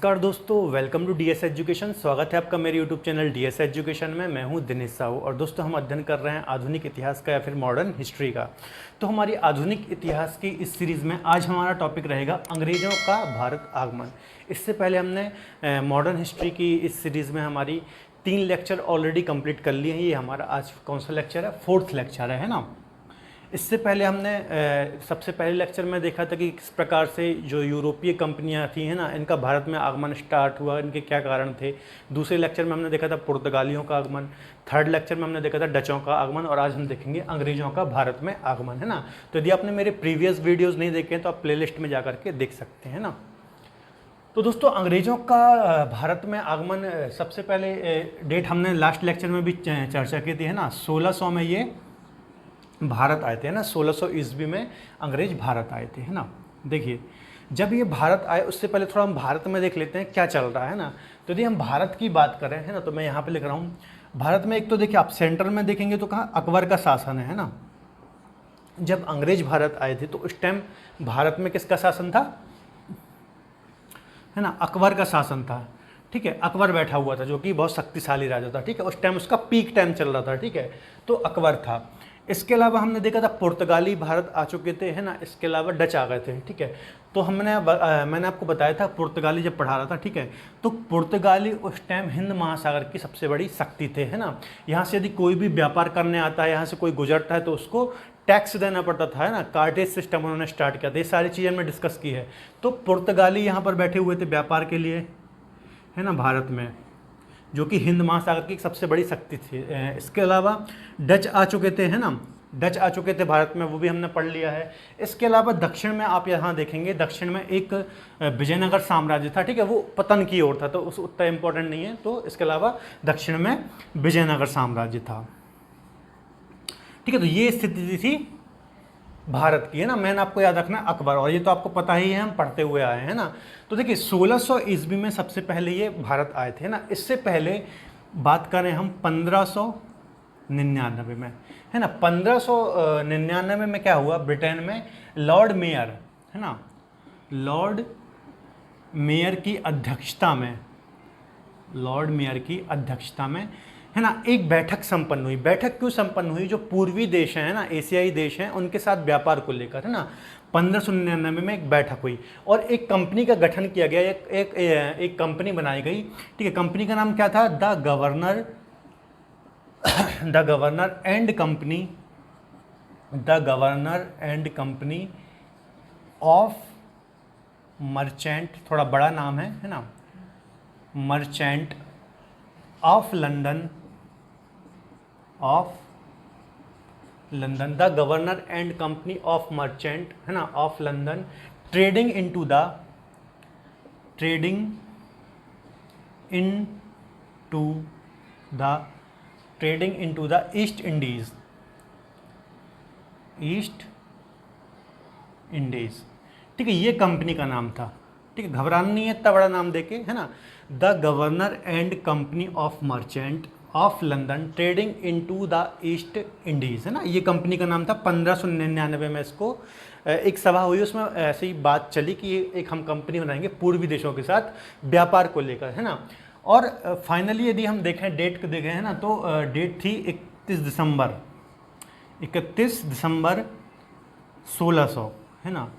नमस्कार दोस्तों, welcome to DS education. स्वागत है आपका मेरे यूट्यूब चैनल डीएस एजुकेशन में। मैं हूं दिनेश साहू और दोस्तों हम अध्ययन कर रहे हैं आधुनिक इतिहास का या फिर मॉडर्न हिस्ट्री का। तो हमारी आधुनिक इतिहास की इस सीरीज़ में आज हमारा टॉपिक रहेगा अंग्रेज़ों का भारत आगमन। इससे पहले हमने मॉडर्न हिस्ट्री की इस सीरीज़ में हमारी 3 लेक्चर ऑलरेडी कंप्लीट कर लिए हैं। ये हमारा आज कौन सा लेक्चर है? 4th लेक्चर है ना। इससे पहले हमने सबसे पहले लेक्चर में देखा था कि किस प्रकार से जो यूरोपीय कंपनियां थी है ना, इनका भारत में आगमन स्टार्ट हुआ, इनके क्या कारण थे। दूसरे लेक्चर में हमने देखा था पुर्तगालियों का आगमन। थर्ड लेक्चर में हमने देखा था डचों का आगमन और आज हम देखेंगे अंग्रेज़ों का भारत में आगमन, है ना। तो यदि आपने मेरे प्रीवियस वीडियोज़ नहीं देखे हैं तो आप प्ले में जा करके देख सकते हैं ना। तो दोस्तों अंग्रेज़ों का भारत में आगमन, सबसे पहले डेट हमने लास्ट लेक्चर में भी चर्चा की थी, है ना। 1600 में ये भारत आए थे, है ना। 1600 ईस्वी में अंग्रेज भारत आए थे, है ना। देखिए जब ये भारत आए उससे पहले थोड़ा हम भारत में देख लेते हैं क्या चल रहा है ना। तो यदि हम भारत की बात करें, है ना, तो मैं यहाँ पे लिख रहा हूँ भारत में। एक तो देखिए आप सेंट्रल में देखेंगे तो कहाँ अकबर का शासन है ना। जब अंग्रेज भारत आए थे तो उस टाइम भारत में किसका शासन था, है ना, अकबर का शासन था। ठीक है, अकबर बैठा हुआ था जो कि बहुत शक्तिशाली राजा था। ठीक है, उस टाइम उसका पीक टाइम चल रहा था। ठीक है, तो अकबर था। इसके अलावा हमने देखा था पुर्तगाली भारत आ चुके थे, है ना। इसके अलावा डच आ गए थे। ठीक है, तो मैंने आपको बताया था पुर्तगाली जब पढ़ा रहा था, ठीक है, तो पुर्तगाली उस टाइम हिंद महासागर की सबसे बड़ी शक्ति थे, है ना। यहाँ से यदि कोई भी व्यापार करने आता है, यहाँ से कोई गुजरता है तो उसको टैक्स देना पड़ता था, है ना। कार्टेज सिस्टम उन्होंने स्टार्ट किया था। ये सारी चीज़ें हमने डिस्कस की है। तो पुर्तगाली यहाँ पर बैठे हुए थे व्यापार के लिए, है ना, भारत में, जो कि हिंद महासागर की सबसे बड़ी शक्ति थी। इसके अलावा डच आ चुके थे, है ना। डच आ चुके थे भारत में, वो भी हमने पढ़ लिया है। इसके अलावा दक्षिण में आप यहाँ देखेंगे, दक्षिण में एक विजयनगर साम्राज्य था। ठीक है, वो पतन की ओर था तो उस उतना इम्पोर्टेंट नहीं है। तो इसके अलावा दक्षिण में विजयनगर साम्राज्य था। ठीक है, तो ये स्थिति थी भारत की, है ना। मैंने आपको याद रखना अकबर, और ये तो आपको पता ही है, हम पढ़ते हुए आए हैं ना। तो देखिए 1600 ईस्वी में सबसे पहले ये भारत आए थे, है ना। इससे पहले बात करें हम 1599 में, है ना। 1599 में क्या हुआ, ब्रिटेन में लॉर्ड मेयर, है ना, लॉर्ड मेयर की अध्यक्षता में, लॉर्ड मेयर की अध्यक्षता में, है ना, एक बैठक संपन्न हुई। बैठक क्यों संपन्न हुई? जो पूर्वी देश हैं, है ना, एशियाई देश हैं, उनके साथ व्यापार को लेकर, है ना। 1599 में एक बैठक हुई और एक कंपनी का गठन किया गया। एक कंपनी बनाई गई। ठीक है, कंपनी का नाम क्या था? The governor and company, the governor and company of merchant, थोड़ा बड़ा नाम है ना, merchant of London, the governor and company of merchant, है ना, of London, trading into the east Indies, ठीक है, ये कंपनी का नाम था। ठीक है, घबराना नहीं है इतना बड़ा नाम देके, है ना। The governor and company of merchant of London trading into the East Indies, है ना, ये कंपनी का नाम था। 1599 में इसको एक सभा हुई, उसमें ऐसी ही बात चली कि एक हम कंपनी बनाएंगे पूर्वी देशों के साथ व्यापार को लेकर, है ना। और फाइनली यदि हम देखें, डेट को देखें, है ना, तो डेट थी 31 दिसंबर 1600, है ना।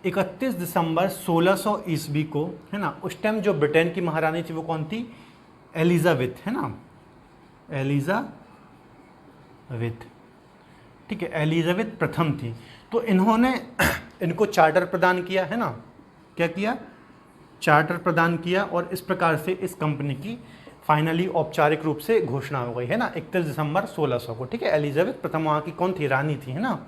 31 दिसंबर 1600 ईस्वी को, है ना। उस टाइम जो ब्रिटेन की महारानी थी वो कौन थी? एलिजाबेथ, है ना, एलिजाबेथ। ठीक है, एलिजाबेथ प्रथम थी। तो इन्होंने इनको चार्टर प्रदान किया, है ना। क्या किया? चार्टर प्रदान किया और इस प्रकार से इस कंपनी की फाइनली औपचारिक रूप से घोषणा हो गई, है ना, 31 दिसंबर 1600 को। ठीक है, एलिजाबेथ प्रथम वहाँ की कौन थी? रानी थी, है ना,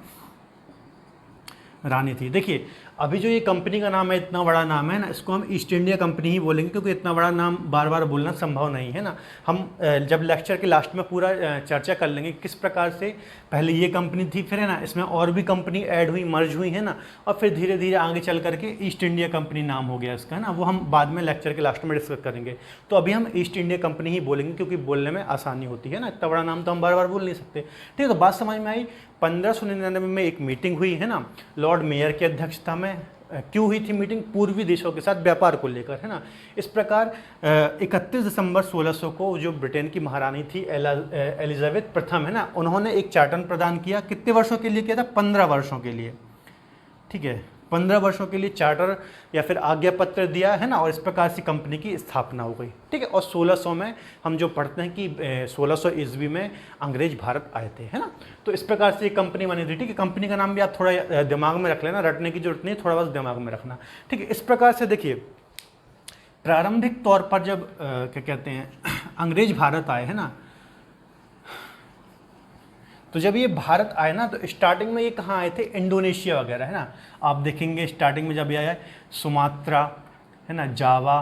रानी थी। देखिए अभी जो ये कंपनी का नाम है, इतना बड़ा नाम है ना, इसको हम ईस्ट इंडिया कंपनी ही बोलेंगे क्योंकि इतना बड़ा नाम बार बार बोलना संभव नहीं है ना। हम जब लेक्चर के लास्ट में पूरा चर्चा कर लेंगे किस प्रकार से पहले ये कंपनी थी, फिर है ना इसमें और भी कंपनी ऐड हुई, मर्ज हुई, है ना, और फिर धीरे धीरे आगे चल करके ईस्ट इंडिया कंपनी नाम हो गया इसका, है ना। वो हम बाद में लेक्चर के लास्ट में डिस्कस करेंगे। तो अभी हम ईस्ट इंडिया कंपनी ही बोलेंगे क्योंकि बोलने में आसानी होती है ना, इतना बड़ा नाम तो हम बार बार बोल नहीं सकते। ठीक है, तो बात समझ में आई। 1599 में एक मीटिंग हुई, है ना, लॉर्ड मेयर की अध्यक्षता में, क्यों हुई थी मीटिंग? पूर्वी देशों के साथ व्यापार को लेकर, है ना। इस प्रकार 31 दिसंबर 1600 को जो ब्रिटेन की महारानी थी एलिजाबेथ प्रथम, है ना, उन्होंने एक चार्टर प्रदान किया। कितने वर्षों के लिए किया था? 15 वर्षों के लिए, ठीक है, 15 वर्षों के लिए चार्टर या फिर आज्ञा पत्र दिया, है ना, और इस प्रकार से कंपनी की स्थापना हो गई, ठीक है। और 1600 में हम जो पढ़ते हैं कि 1600 ईस्वी में अंग्रेज भारत आए थे, है ना। तो इस प्रकार से ये कंपनी बनी थी, ठीक है। कंपनी का नाम भी आप थोड़ा दिमाग में रख लेना, रटने की जरूरत नहीं, थोड़ा बस दिमाग में रखना, ठीक है। इस प्रकार से देखिए, प्रारंभिक तौर पर जब क्या कहते हैं अंग्रेज भारत आए, है ना, तो जब ये भारत आए ना, तो स्टार्टिंग में ये कहाँ आए थे? इंडोनेशिया वगैरह, है ना। आप देखेंगे स्टार्टिंग में जब ये आया, सुमात्रा, है ना, जावा,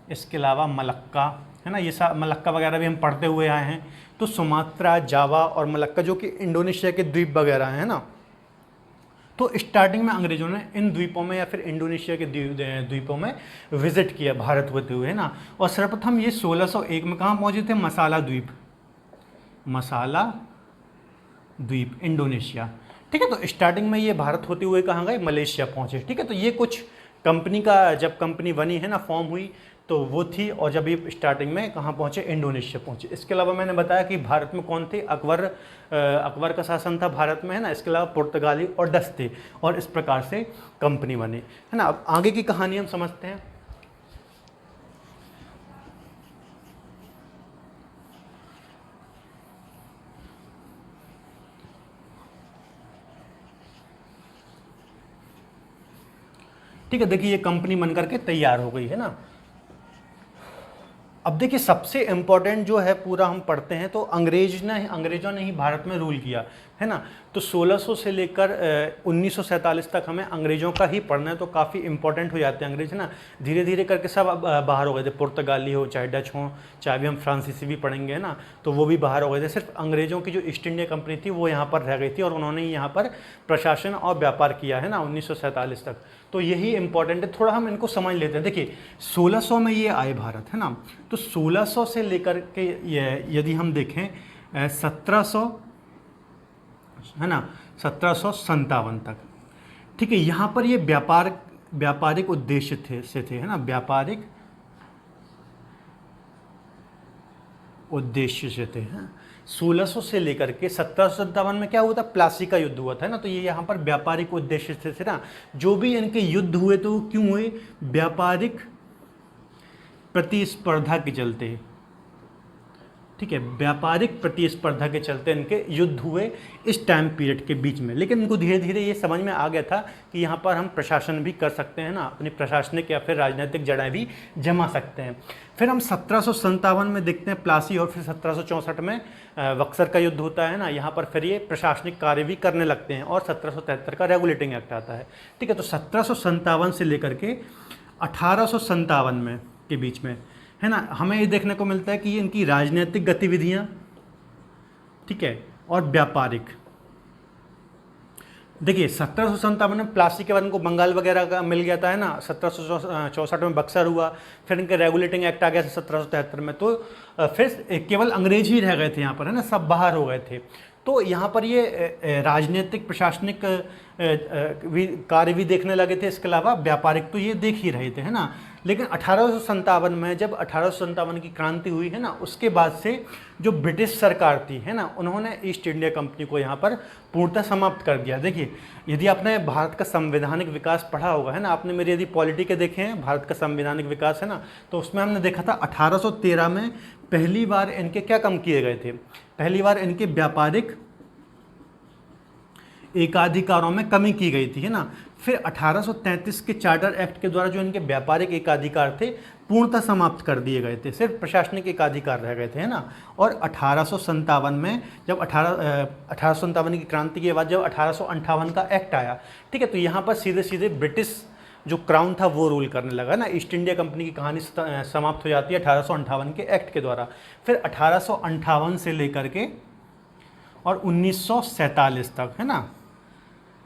इसके अलावा मलक्का, है ना, ये सब मलक्का वगैरह भी हम पढ़ते हुए आए हैं। तो सुमात्रा, जावा और मलक्का जो कि इंडोनेशिया के द्वीप वगैरह हैं ना, तो स्टार्टिंग में अंग्रेजों ने इन द्वीपों में या फिर इंडोनेशिया के द्वीपों में विजिट किया भारत होते हुए, है ना। और सर्वप्रथम ये 1601 में कहाँ पहुँचे थे? मसाला द्वीप, मसाला द्वीप, इंडोनेशिया, ठीक है। तो स्टार्टिंग में ये भारत होते हुए कहाँ गए? मलेशिया पहुँचे, ठीक है। तो ये कुछ कंपनी का, जब कंपनी बनी, है ना, फॉर्म हुई, तो वो थी। और जब ये स्टार्टिंग में कहाँ पहुँचे? इंडोनेशिया पहुँचे। इसके अलावा मैंने बताया कि भारत में कौन थे? अकबर का शासन था भारत में, है ना। इसके अलावा पुर्तगाली और डच थे, और इस प्रकार से कंपनी बनी, है ना। अब आगे की कहानी हम समझते हैं। ठीक है, देखिए ये कंपनी बन करके तैयार हो गई, है ना। अब देखिए सबसे इम्पोर्टेंट जो है पूरा हम पढ़ते हैं, तो अंग्रेजों ने ही भारत में रूल किया, है ना। तो 1600 से लेकर 1947 तक हमें अंग्रेजों का ही पढ़ना है, तो काफ़ी इंपॉर्टेंट हो जाते हैं अंग्रेज, है ना। धीरे धीरे करके सब बाहर हो गए थे, पुर्तगाली हो चाहे डच हो, चाहे भी हम फ्रांसीसी भी पढ़ेंगे, है ना, तो वो भी बाहर हो गए थे। सिर्फ अंग्रेजों की जो ईस्ट इंडिया कंपनी थी वो यहाँ पर रह गई थी, और उन्होंने यहाँ पर प्रशासन और व्यापार किया, है ना, 1947 तक। तो यही इंपॉर्टेंट है, थोड़ा हम इनको समझ लेते हैं। देखिए 1600 में ये आए भारत, है ना। तो 1600 से लेकर के यदि हम देखें 1700, है ना, 1757 तक, ठीक है। यहाँ पर ये व्यापारिक उद्देश्य थे, है ना, व्यापारिक उद्देश्य से थे, हैं। 1600 से लेकर के 1757 में क्या हुआ था? प्लासी का युद्ध हुआ था, ना। तो ये यहाँ पर व्यापारिक उद्देश्य से थे ना। जो भी इनके युद्ध हुए तो क्यों हुए? व्यापारिक प्रतिस्पर्धा के चलते, ठीक है। व्यापारिक प्रतिस्पर्धा के चलते इनके युद्ध हुए इस टाइम पीरियड के बीच में। लेकिन इनको धीरे धीरे ये समझ में आ गया था कि यहाँ पर हम प्रशासन भी कर सकते हैं, ना, अपनी प्रशासनिक या फिर राजनीतिक जड़ें भी जमा सकते हैं। फिर हम 1757 में देखते हैं प्लासी, और फिर 1764 में बक्सर का युद्ध होता है, ना। यहाँ पर फिर ये प्रशासनिक कार्य भी करने लगते हैं, और 1773 का रेगुलेटिंग एक्ट आता है, ठीक है। तो 1757 से लेकर के 1857 में के बीच में, है ना, हमें ये देखने को मिलता है कि इनकी राजनीतिक गतिविधियां, ठीक है, और व्यापारिक। देखिए 1757 में प्लासी के बाद इनको बंगाल वगैरह का मिल गया था, है ना। 1764 में बक्सर हुआ, फिर इनके रेगुलेटिंग एक्ट आ गया 1773 में। तो फिर केवल अंग्रेज ही रह गए थे यहाँ पर, है ना, सब बाहर हो गए थे। तो यहाँ पर ये राजनीतिक प्रशासनिक कार्य भी देखने लगे थे, इसके अलावा व्यापारिक तो ये देख ही रहे थे, है ना। लेकिन 1857 में जब 1857 की क्रांति हुई, है ना, उसके बाद से जो ब्रिटिश सरकार थी, है ना, उन्होंने ईस्ट इंडिया कंपनी को यहाँ पर पूर्णतः समाप्त कर दिया। देखिए यदि आपने भारत का संवैधानिक विकास पढ़ा होगा, है ना, आपने मेरी यदि पॉलिटी के देखे हैं भारत का संवैधानिक विकास, है ना, तो उसमें हमने देखा था 1813 में पहली बार इनके क्या कम किए गए थे? पहली बार इनके व्यापारिक एकाधिकारों में कमी की गई थी, है ना। फिर 1833 के चार्टर एक्ट के द्वारा जो इनके व्यापारिक एकाधिकार थे पूर्णतः समाप्त कर दिए गए थे, सिर्फ प्रशासनिक एकाधिकार रह गए थे, है ना। और 1857 में जब 1857 की क्रांति के बाद जब 1858 का एक्ट आया, ठीक है, तो यहाँ पर सीधे सीधे ब्रिटिश जो क्राउन था वो रूल करने लगा, ना। ईस्ट इंडिया कंपनी की कहानी समाप्त हो जाती है 1858 के एक्ट के द्वारा। फिर 1858 से लेकर के और 1947 तक, है ना,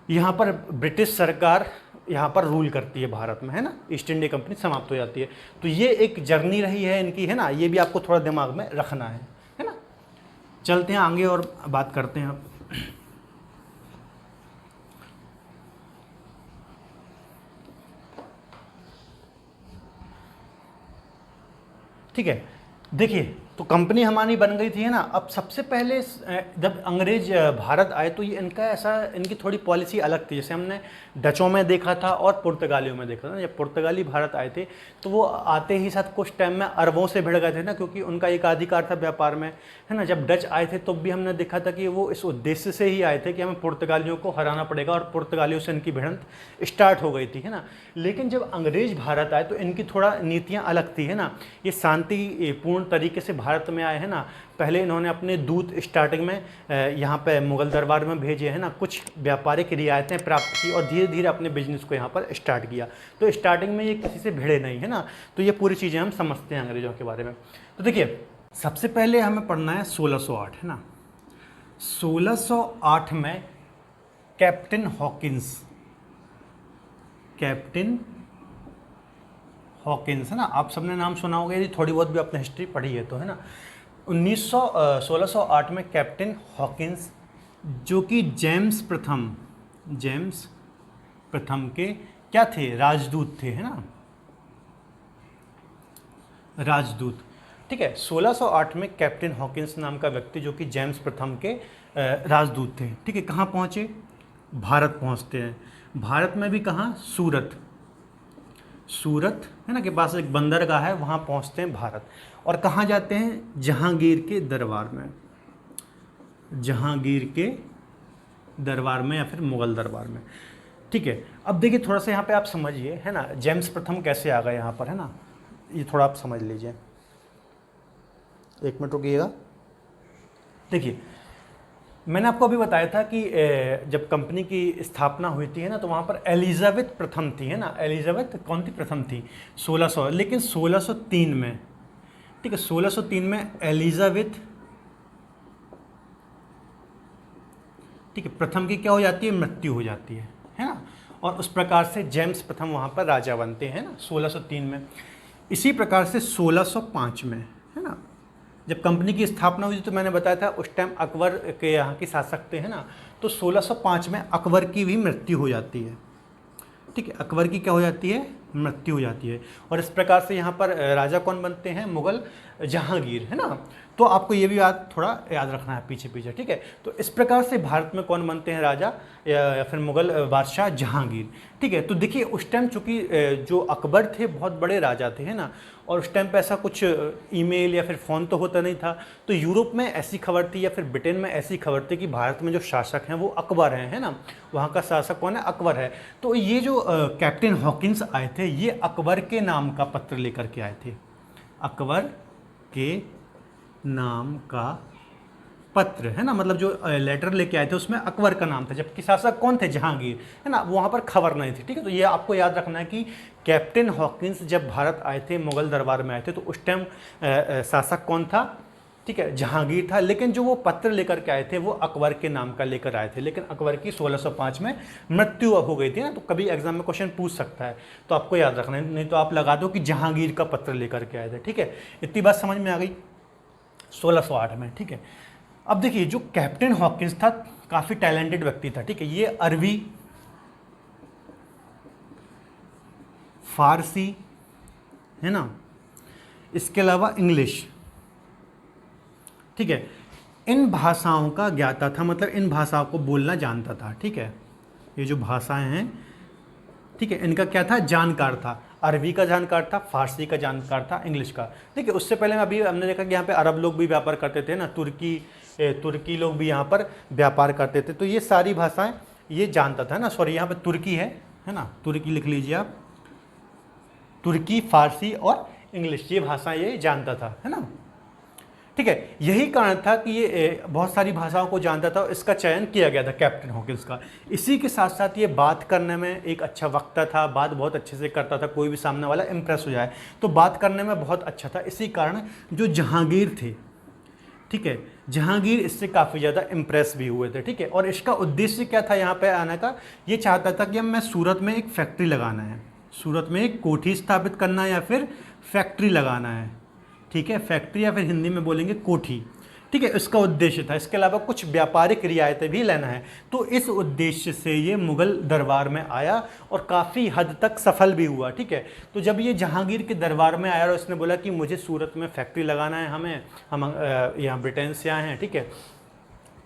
यहाँ पर ब्रिटिश सरकार यहाँ पर रूल करती है भारत में, है ना। ईस्ट इंडिया कंपनी समाप्त हो जाती है। तो ये एक जर्नी रही है इनकी, है ना, ये भी आपको थोड़ा दिमाग में रखना है ना। चलते हैं आगे और बात करते हैं। ठीक है। देखिए, तो कंपनी हमारी बन गई थी, है ना। अब सबसे पहले जब अंग्रेज भारत आए तो ये इनका ऐसा, इनकी थोड़ी पॉलिसी अलग थी। जैसे हमने डचों में देखा था और पुर्तगालियों में देखा था ना। जब पुर्तगाली भारत आए थे तो वो आते ही साथ कुछ टाइम में अरबों से भिड़ गए थे ना, क्योंकि उनका एक अधिकार था व्यापार में, है ना। जब डच आए थे तो भी हमने देखा था कि वो इस उद्देश्य से ही आए थे कि हमें पुर्तगालियों को हराना पड़ेगा, और पुर्तगालियों से इनकी भिड़ंत स्टार्ट हो गई थी, है ना। लेकिन जब अंग्रेज भारत आए तो इनकी थोड़ा नीतियाँ अलग थी, है ना। ये शांतिपूर्ण तरीके से भारत में आए, है ना। पहले इन्होंने अपने दूत स्टार्टिंग में यहाँ पे मुगल दरबार में भेजे, है ना। कुछ व्यापारिक रियायतें प्राप्त की और धीरे धीरे अपने बिजनेस को यहाँ पर स्टार्ट किया। तो स्टार्टिंग में ये किसी से भिड़े नहीं, है ना। तो ये पूरी चीज़ें हम समझते हैं अंग्रेजों के बारे में। तो देखिए, सबसे पहले हमें पढ़ना है 1608, है ना। 1608 में कैप्टन हॉकिंस, है ना। आप सबने नाम सुना होगा, यदि थोड़ी बहुत भी आपने हिस्ट्री पढ़ी है तो, है ना। 1608 में कैप्टन हॉकिंस, जो कि जेम्स प्रथम के क्या थे, राजदूत थे, है ना, राजदूत। ठीक है, 1608 में कैप्टन हॉकिंस नाम का व्यक्ति, जो कि जेम्स प्रथम के राजदूत थे, ठीक है, कहाँ पहुँचे, भारत पहुँचते हैं। भारत में भी कहाँ, सूरत, है ना, के पास एक बंदरगाह है, वहाँ पहुँचते हैं भारत। और कहाँ जाते हैं, जहांगीर के दरबार में या फिर मुगल दरबार में। ठीक है, अब देखिए थोड़ा सा यहाँ पे आप समझिए, है ना, जेम्स प्रथम कैसे आ गए यहाँ पर, है ना। ये थोड़ा आप समझ लीजिए, एक मिनट रुकिएगा। देखिए, मैंने आपको अभी बताया था कि जब कंपनी की स्थापना हुई थी, है ना, तो वहाँ पर एलिजाबेथ प्रथम थी, है ना। एलिजाबेथ कौन थी, प्रथम थी, 1600। लेकिन 1603 में, ठीक है, 1603 में एलिजाबेथ, ठीक है, प्रथम की क्या हो जाती है, मृत्यु हो जाती है ना। और उस प्रकार से जेम्स प्रथम वहाँ पर राजा बनते हैं ना, 1603 में। इसी प्रकार से 1605 में, है ना, जब कंपनी की स्थापना हुई तो मैंने बताया था उस टाइम अकबर के यहाँ के शासक थे, है ना। तो 1605 में अकबर की भी मृत्यु हो जाती है, ठीक है, अकबर की क्या हो जाती है, मृत्यु हो जाती है। और इस प्रकार से यहाँ पर राजा कौन बनते हैं, मुगल जहांगीर, है ना। तो आपको ये भी थोड़ा याद रखना है पीछे पीछे, ठीक है। तो इस प्रकार से भारत में कौन बनते हैं राजा, या फिर मुगल बादशाह जहांगीर, ठीक है। तो देखिए, उस टाइम चूँकि जो अकबर थे बहुत बड़े राजा थे, है ना, और उस टाइम पे ऐसा कुछ ईमेल या फिर फ़ोन तो होता नहीं था। तो यूरोप में ऐसी खबर थी या फिर ब्रिटेन में ऐसी खबर थी कि भारत में जो शासक हैं वो अकबर हैं, है ना। वहाँ का शासक कौन है, अकबर है। तो ये जो कैप्टन हॉकिंस आए थे, ये अकबर के नाम का पत्र लेकर के आए थे, अकबर के नाम का पत्र, है ना। मतलब जो लेटर लेके आए थे उसमें अकबर का नाम था, जबकि शासक कौन थे, जहांगीर, है ना। वहाँ पर खबर नहीं थी, ठीक है। तो ये आपको याद रखना है कि कैप्टन हॉकिंस जब भारत आए थे, मुगल दरबार में आए थे, तो उस टाइम शासक कौन था, ठीक है, जहांगीर था। लेकिन जो वो पत्र लेकर के आए थे वो अकबर के नाम का लेकर आए थे। लेकिन अकबर की 1605 में मृत्यु हो गई थी ना। तो कभी एग्जाम में क्वेश्चन पूछ सकता है, तो आपको याद रखना है, नहीं तो आप लगा दो कि जहांगीर का पत्र लेकर के आए थे, ठीक है। इतनी बात समझ में आ गई 1608 में, ठीक है। अब देखिए, जो कैप्टन हॉकिंस था काफ़ी टैलेंटेड व्यक्ति था, ठीक है। ये अरबी, फारसी, है ना, इसके अलावा इंग्लिश, ठीक है, इन भाषाओं का ज्ञाता था, मतलब इन भाषाओं को बोलना जानता था, ठीक है। ये जो भाषाएं हैं, ठीक है, इनका क्या था, जानकार था। अरबी का जानकार था, फारसी का जानकार था, इंग्लिश का। देखिए, उससे पहले अभी हमने देखा कि यहाँ पे अरब लोग भी व्यापार करते थे ना, तुर्की लोग भी यहाँ पर व्यापार करते थे। तो ये सारी भाषाएं ये जानता था ना। सॉरी, यहाँ पे तुर्की है ना, तुर्की लिख लीजिए आप, तुर्की, फारसी और इंग्लिश, ये भाषाएं ये जानता था, है ना, ठीक है। यही कारण था कि ये बहुत सारी भाषाओं को जानता था और इसका चयन किया गया था कैप्टन हॉकिंस का। इसी के साथ साथ ये बात करने में एक अच्छा वक्ता था, बात बहुत अच्छे से करता था, कोई भी सामने वाला इम्प्रेस हो जाए तो बात करने में बहुत अच्छा था। इसी कारण जो जहांगीर थे, ठीक है, जहांगीर इससे काफ़ी ज़्यादा इम्प्रेस भी हुए थे, ठीक है। और इसका उद्देश्य क्या था यहाँ पे आने का, ये चाहता था कि मैं सूरत में एक फैक्ट्री लगाना है, सूरत में एक कोठी स्थापित करना है या फिर फैक्ट्री लगाना है, ठीक है। फैक्ट्री या फिर हिंदी में बोलेंगे कोठी, ठीक है, इसका उद्देश्य था। इसके अलावा कुछ व्यापारिक रियायतें भी लेना है। तो इस उद्देश्य से ये मुग़ल दरबार में आया और काफ़ी हद तक सफल भी हुआ। ठीक है, तो जब ये जहांगीर के दरबार में आया और इसने बोला कि मुझे सूरत में फैक्ट्री लगाना है, हम यहाँ ब्रिटेन से आए हैं, ठीक है,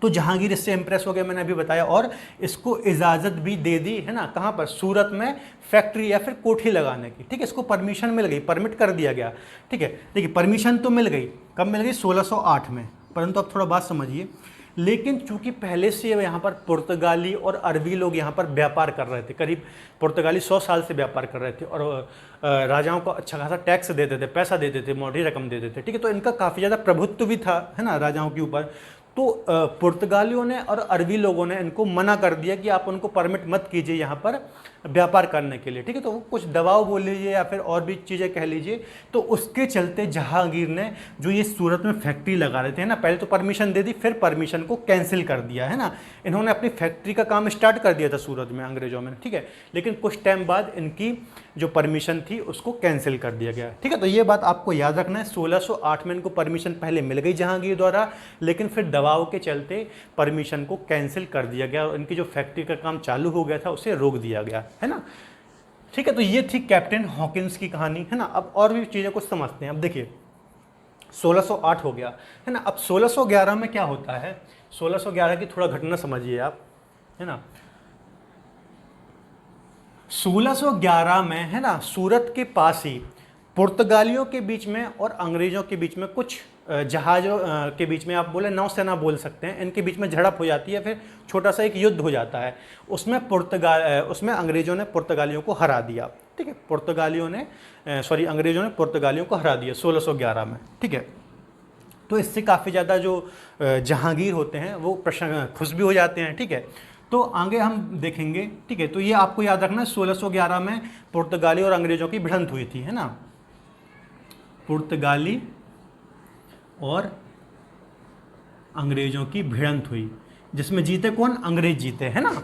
तो जहांगीर इससे इम्प्रेस हो गया, मैंने अभी बताया, और इसको इजाज़त भी दे दी, है ना, कहाँ पर, सूरत में फैक्ट्री या फिर कोठी लगाने की। ठीक है, इसको परमिशन मिल गई, परमिट कर दिया गया। ठीक है, देखिए परमिशन तो मिल गई, कब मिल गई, 1608 में। परंतु अब थोड़ा बात समझिए, लेकिन चूंकि पहले से यहाँ पर पुर्तगाली और अरबी लोग यहाँ पर व्यापार कर रहे थे, करीब पुर्तगाली 100 साल से व्यापार कर रहे थे और राजाओं को अच्छा खासा टैक्स देते थे, पैसा देते थे, मोटी रकम देते थे। ठीक है, तो इनका काफ़ी ज़्यादा प्रभुत्व भी था, है ना, राजाओं के ऊपर। तो पुर्तगालियों ने और अरबी लोगों ने इनको मना कर दिया कि आप उनको परमिट मत कीजिए यहाँ पर व्यापार करने के लिए। ठीक है, तो वो कुछ दबाव बोल लीजिए या फिर और भी चीज़ें कह लीजिए। तो उसके चलते जहांगीर ने जो ये सूरत में फैक्ट्री लगा रहे थे ना, पहले तो परमिशन दे दी, फिर परमिशन को कैंसिल कर दिया, है ना। इन्होंने अपनी फैक्ट्री का काम स्टार्ट कर दिया था सूरत में अंग्रेज़ों में। ठीक है, लेकिन कुछ टाइम बाद इनकी जो परमिशन थी उसको कैंसिल कर दिया गया। ठीक है, तो ये बात आपको याद रखना है। 1608 में इनको परमिशन पहले मिल गई जहांगीर द्वारा, लेकिन फिर दबाव के चलते परमिशन को कैंसिल कर दिया गया और इनकी जो फैक्ट्री का काम चालू हो गया था उसे रोक दिया गया, है ना। ठीक है, तो ये थी कैप्टन हॉकिंस की कहानी, है ना। अब और भी चीज़ें कुछ समझते हैं। अब देखिए 1608 हो गया, है ना। अब 1611 में क्या होता है, 1611 की थोड़ा घटना समझिए आप, है ना। 1611 में, है ना, सूरत के पास ही पुर्तगालियों के बीच में और अंग्रेज़ों के बीच में, कुछ जहाज़ों के बीच में, आप बोले नौसेना बोल सकते हैं, इनके बीच में झड़प हो जाती है, फिर छोटा सा एक युद्ध हो जाता है। उसमें उसमें अंग्रेज़ों ने पुर्तगालियों को हरा दिया। ठीक है, अंग्रेज़ों ने पुर्तगालियों को हरा दिया 1611 में। ठीक है, तो इससे काफ़ी ज़्यादा जो जहांगीर होते हैं वो खुश भी हो जाते हैं। ठीक है, तो आगे हम देखेंगे। ठीक है, तो ये आपको याद रखना, 1611 में पुर्तगाली और अंग्रेज़ों की भिड़ंत हुई थी, है ना। पुर्तगाली और अंग्रेज़ों की भिड़ंत हुई, जिसमें जीते कौन, अंग्रेज जीते, है ना।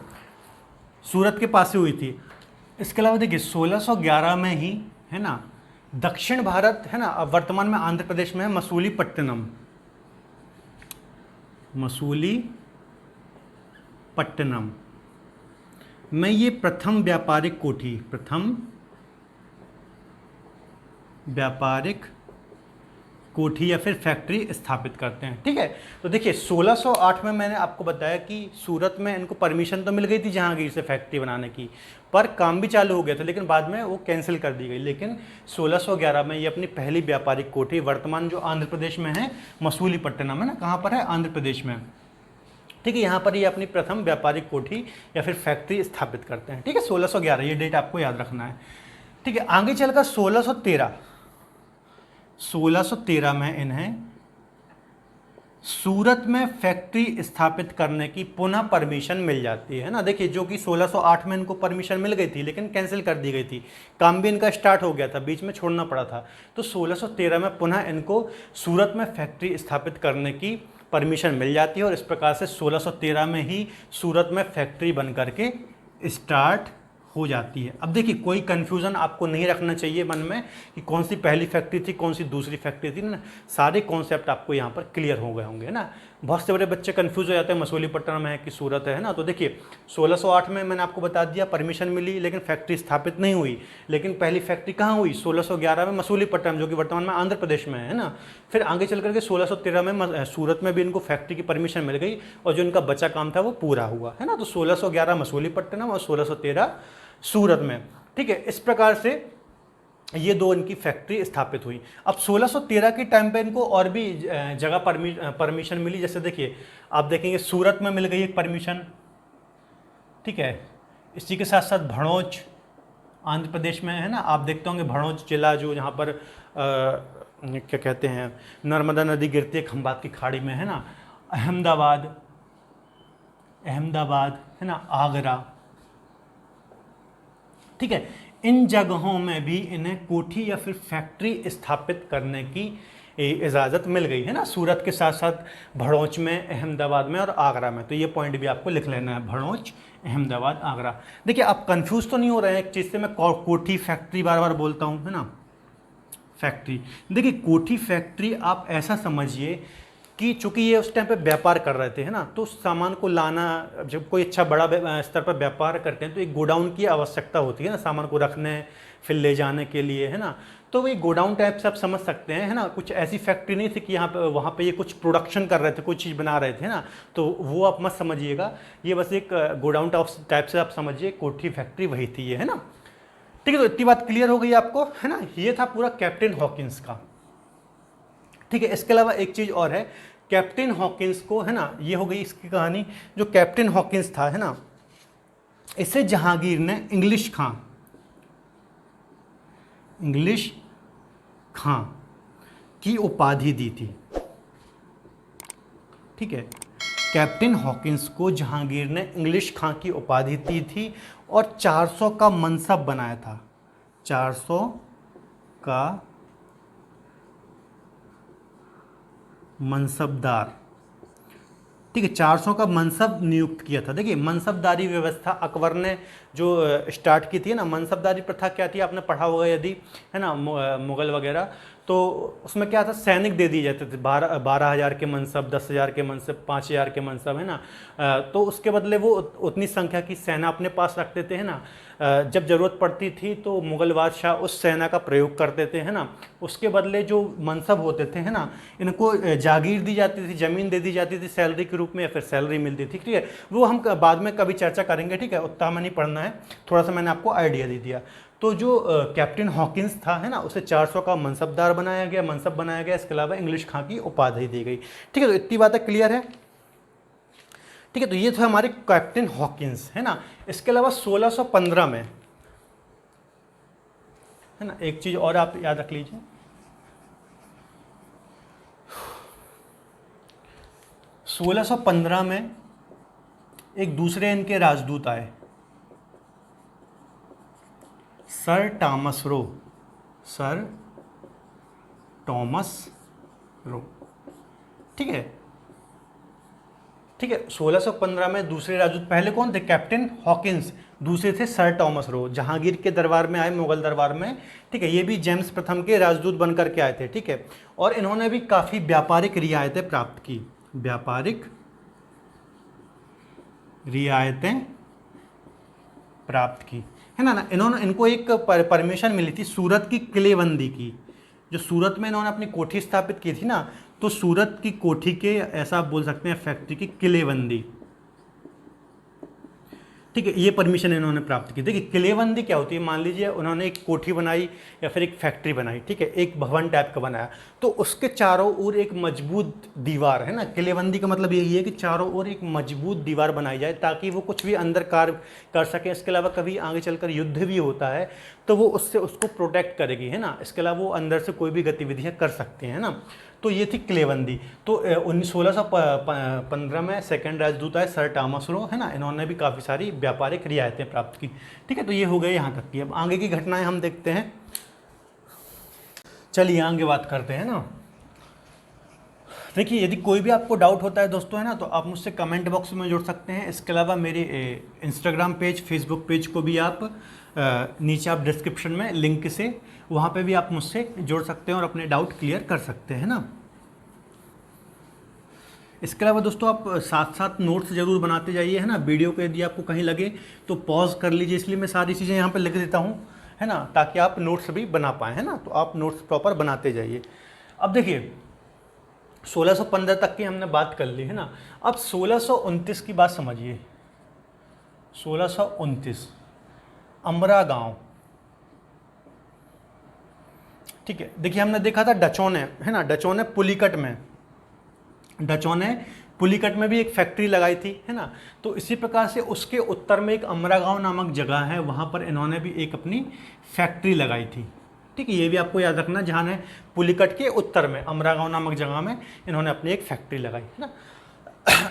सूरत के पास से हुई थी। इसके अलावा देखिए 1611 में ही, है ना, दक्षिण भारत, है ना, अब वर्तमान में आंध्र प्रदेश में है, मसूलीपट्टनम में ये प्रथम व्यापारिक कोठी या फिर फैक्ट्री स्थापित करते हैं। ठीक है, तो देखिए 1608 में मैंने आपको बताया कि सूरत में इनको परमिशन तो मिल गई थी जहांगीर से फैक्ट्री बनाने की, पर काम भी चालू हो गया था, लेकिन बाद में वो कैंसिल कर दी गई। लेकिन 1611 में ये अपनी पहली व्यापारिक कोठी, वर्तमान जो आंध्र प्रदेश में है, मसूलीपट्टनम, है ना, कहाँ पर है, आंध्र प्रदेश में। ठीक है, यहाँ पर ये अपनी प्रथम व्यापारिक कोठी या फिर फैक्ट्री स्थापित करते हैं। ठीक है, 1611, ये डेट आपको याद रखना है। ठीक है, आगे चलकर 1613 में इन्हें सूरत में फैक्ट्री स्थापित करने की पुनः परमिशन मिल जाती है ना। देखिए, जो कि 1608 में इनको परमिशन मिल गई थी, लेकिन कैंसिल कर दी गई थी, काम भी इनका स्टार्ट हो गया था, बीच में छोड़ना पड़ा था। तो 1613 में पुनः इनको सूरत में फैक्ट्री स्थापित करने की परमिशन मिल जाती है और इस प्रकार से 1613 में ही सूरत में फैक्ट्री बन करके स्टार्ट हो जाती है। अब देखिए, कोई कन्फ्यूज़न आपको नहीं रखना चाहिए मन में कि कौन सी पहली फैक्ट्री थी, कौन सी दूसरी फैक्ट्री थी ना। सारे कॉन्सेप्ट आपको यहाँ पर क्लियर हो गए होंगे ना। बहुत से बड़े बच्चे कंफ्यूज हो जाते हैं, मसूलीपट्टनम है कि सूरत है ना। तो देखिए 1608 में मैंने आपको बता दिया परमिशन मिली, लेकिन फैक्ट्री स्थापित नहीं हुई। लेकिन पहली फैक्ट्री कहाँ हुई, 1611 में मसूलीपट्टनम, जो कि वर्तमान में आंध्र प्रदेश में है ना। फिर आगे चल करके 1613 में सूरत में भी इनको फैक्ट्री की परमिशन मिल गई और जो इनका बचा काम था वो पूरा हुआ, है ना। तो 1611 मसूलीपट्टनम और 1613 सूरत में। ठीक है, इस प्रकार से ये दो इनकी फैक्ट्री स्थापित हुई। अब 1613 के टाइम पे इनको और भी जगह परमिशन मिली। जैसे देखिए, आप देखेंगे सूरत में मिल गई एक परमिशन, ठीक है। इसी के साथ साथ भड़ोच आंध्र प्रदेश में है ना। आप देखते होंगे भड़ोच जिला, जो यहाँ पर क्या कहते हैं, नर्मदा नदी गिरती है खंबात की खाड़ी में, है ना। अहमदाबाद है ना, आगरा, ठीक है। इन जगहों में भी इन्हें कोठी या फिर फैक्ट्री स्थापित करने की इजाज़त मिल गई, है ना। सूरत के साथ साथ भड़ोच में, अहमदाबाद में और आगरा में। तो ये पॉइंट भी आपको लिख लेना है, भड़ोच, अहमदाबाद, आगरा। देखिए, आप कंफ्यूज तो नहीं हो रहे हैं एक चीज़ से, मैं कोठी फैक्ट्री बार बार बोलता हूँ, है ना। फैक्ट्री, देखिए कोठी फैक्ट्री आप ऐसा समझिए कि चूंकि ये उस टाइम पे व्यापार कर रहे थे, है ना, तो सामान को लाना, जब कोई अच्छा बड़ा स्तर पर व्यापार करते हैं तो एक गोडाउन की आवश्यकता होती है ना, सामान को रखने फिर ले जाने के लिए, है ना। तो वही गोडाउन टाइप से आप समझ सकते हैं, है ना। कुछ ऐसी फैक्ट्री नहीं थी कि यहाँ पे वहाँ पे ये कुछ प्रोडक्शन कर रहे थे, कोई चीज़ बना रहे थे ना, तो वो आप मत समझिएगा। ये बस एक गोडाउन टाइप से आप समझिए, कोठी फैक्ट्री वही थी ये, है ना। ठीक है, तो इतनी बात क्लियर हो गई आपको, है ना। ये था पूरा कैप्टन हॉकिंस का। ठीक है, इसके अलावा एक चीज़ और है, कैप्टन हॉकिंस को, है ना, ये हो गई इसकी कहानी। जो कैप्टन हॉकिंस था, है ना, इसे जहांगीर ने इंग्लिश खां की उपाधि दी थी। ठीक है, कैप्टन हॉकिंस को जहांगीर ने इंग्लिश खां की उपाधि दी थी और 400 का मनसब बनाया था। 400 का मनसबदार। ठीक है, 400 का मनसब नियुक्त किया था। देखिए, मनसबदारी व्यवस्था अकबर ने जो स्टार्ट की थी ना, मनसबदारी प्रथा क्या थी, आपने पढ़ा होगा यदि, है ना, मुगल वगैरह, तो उसमें क्या था, सैनिक दे दिए जाते थे, 12,000 के मनसब, 10,000 के मनसब, 5,000 के मनसब, है ना। तो उसके बदले वो उतनी संख्या की सेना अपने पास रखते थे, है ना। जब ज़रूरत पड़ती थी तो मुग़ल बादशाह उस सेना का प्रयोग करते थे, है ना। उसके बदले जो मनसब होते थे, है ना, इनको जागीर दी जाती थी, ज़मीन दे दी जाती थी सैलरी के रूप में, या फिर सैलरी मिलती थी। ठीक है, वो हम बाद में कभी चर्चा करेंगे। ठीक है, उतना हमें नहीं पढ़ना है, थोड़ा सा मैंने आपको आइडिया दे दिया। तो जो कैप्टन हॉकिंस था, है ना, उसे 400 का मनसब बनाया गया। इसके अलावा इंग्लिश खां की उपाधि दी गई। ठीक है, तो इतनी बातें क्लियर है। ठीक है, तो ये थे हमारे कैप्टन हॉकिंस, है ना। इसके अलावा 1615 में, है ना, एक चीज और आप याद रख लीजिए, 1615 में एक दूसरे इनके राजदूत आए, सर टॉमस रो। ठीक है, 1615 में दूसरे राजदूत, पहले कौन थे, कैप्टन हॉकिंस, दूसरे थे सर टॉमस रो, जहांगीर के दरबार में आए, मुगल दरबार में। ठीक है, ये भी जेम्स प्रथम के राजदूत बनकर के आए थे। ठीक है, और इन्होंने भी काफ़ी व्यापारिक रियायतें प्राप्त की, है ना। इनको एक परमिशन मिली थी सूरत की किलेबंदी की। जो सूरत में इन्होंने अपनी कोठी स्थापित की थी ना, तो सूरत की कोठी के, ऐसा आप बोल सकते हैं, फैक्ट्री की किलेबंदी। ठीक है, ये परमिशन इन्होंने प्राप्त की। देखिए, किलेबंदी क्या होती है, मान लीजिए उन्होंने एक कोठी बनाई या फिर एक फैक्ट्री बनाई, ठीक है, एक भवन टाइप का बनाया, तो उसके चारों ओर एक मजबूत दीवार, है ना। किलेबंदी का मतलब यही है कि चारों ओर एक मजबूत दीवार बनाई जाए ताकि वो कुछ भी अंदर कार्य कर सकें। इसके अलावा कभी आगे चलकर युद्ध भी होता है तो वो उसको प्रोटेक्ट करेगी, है ना। इसके अलावा वो अंदर से कोई भी गतिविधियाँ कर सकते हैं, है ना। तो ये थी किलेबंदी। तो 1615 में सेकंड राजदूत आए सर टॉमस रो, है ना, इन्होंने भी काफ़ी सारी व्यापारिक रियायतें प्राप्त की। ठीक है, तो ये हो गए यहाँ तक की। अब आगे की घटनाएं हम देखते हैं। चलिए आगे बात करते हैं ना। देखिए, यदि कोई भी आपको डाउट होता है दोस्तों, है ना, तो आप मुझसे कमेंट बॉक्स में जुड़ सकते हैं। इसके अलावा मेरे इंस्टाग्राम पेज, फेसबुक पेज को भी आप नीचे आप डिस्क्रिप्शन में लिंक से वहाँ पे भी आप मुझसे जुड़ सकते हैं और अपने डाउट क्लियर कर सकते हैं ना। इसके अलावा दोस्तों आप साथ साथ नोट्स ज़रूर बनाते जाइए, है ना। वीडियो को यदि आपको कहीं लगे तो पॉज कर लीजिए, इसलिए मैं सारी चीज़ें यहाँ पे लिख देता हूँ, है ना, ताकि आप नोट्स भी बना पाएँ, है ना। तो आप नोट्स प्रॉपर बनाते जाइए। अब देखिए, 1615 तक की हमने बात कर ली, है ना। अब 1629 की बात समझिए। 1629 अमरा गांव। ठीक है, देखिए हमने देखा था डचों ने, है ना, डचों ने पुलिकट में भी एक फैक्ट्री लगाई थी, है ना। तो इसी प्रकार से उसके उत्तर में एक अमरा गांव नामक जगह है, वहाँ पर इन्होंने भी एक अपनी फैक्ट्री लगाई थी। ठीक है, ये भी आपको याद रखना, जहाँ ने पुलिकट के उत्तर में अमरा गांव नामक जगह में इन्होंने अपनी एक फैक्ट्री लगाई, है ना।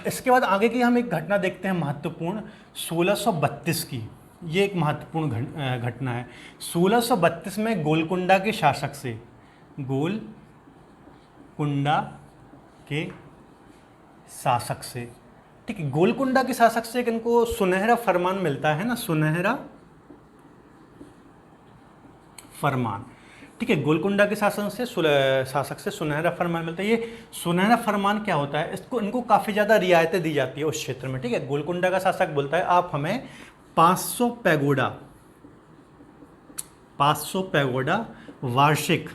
इसके बाद आगे की हम एक घटना देखते हैं महत्वपूर्ण, 1632 की। ये एक महत्वपूर्ण घटना है। 1632 में गोलकुंडा के शासक से, ठीक है, गोलकुंडा के शासक से इनको सुनहरा फरमान मिलता है ना, सुनहरा फरमान। ठीक है। गोलकुंडा के शासक से सुनहरा फरमान मिलता है। ये सुनहरा फरमान क्या होता है, इसको इनको काफ़ी ज़्यादा रियायतें दी जाती है उस क्षेत्र में। ठीक है, गोलकुंडा का शासक बोलता है आप हमें 500 पैगोडा वार्षिक,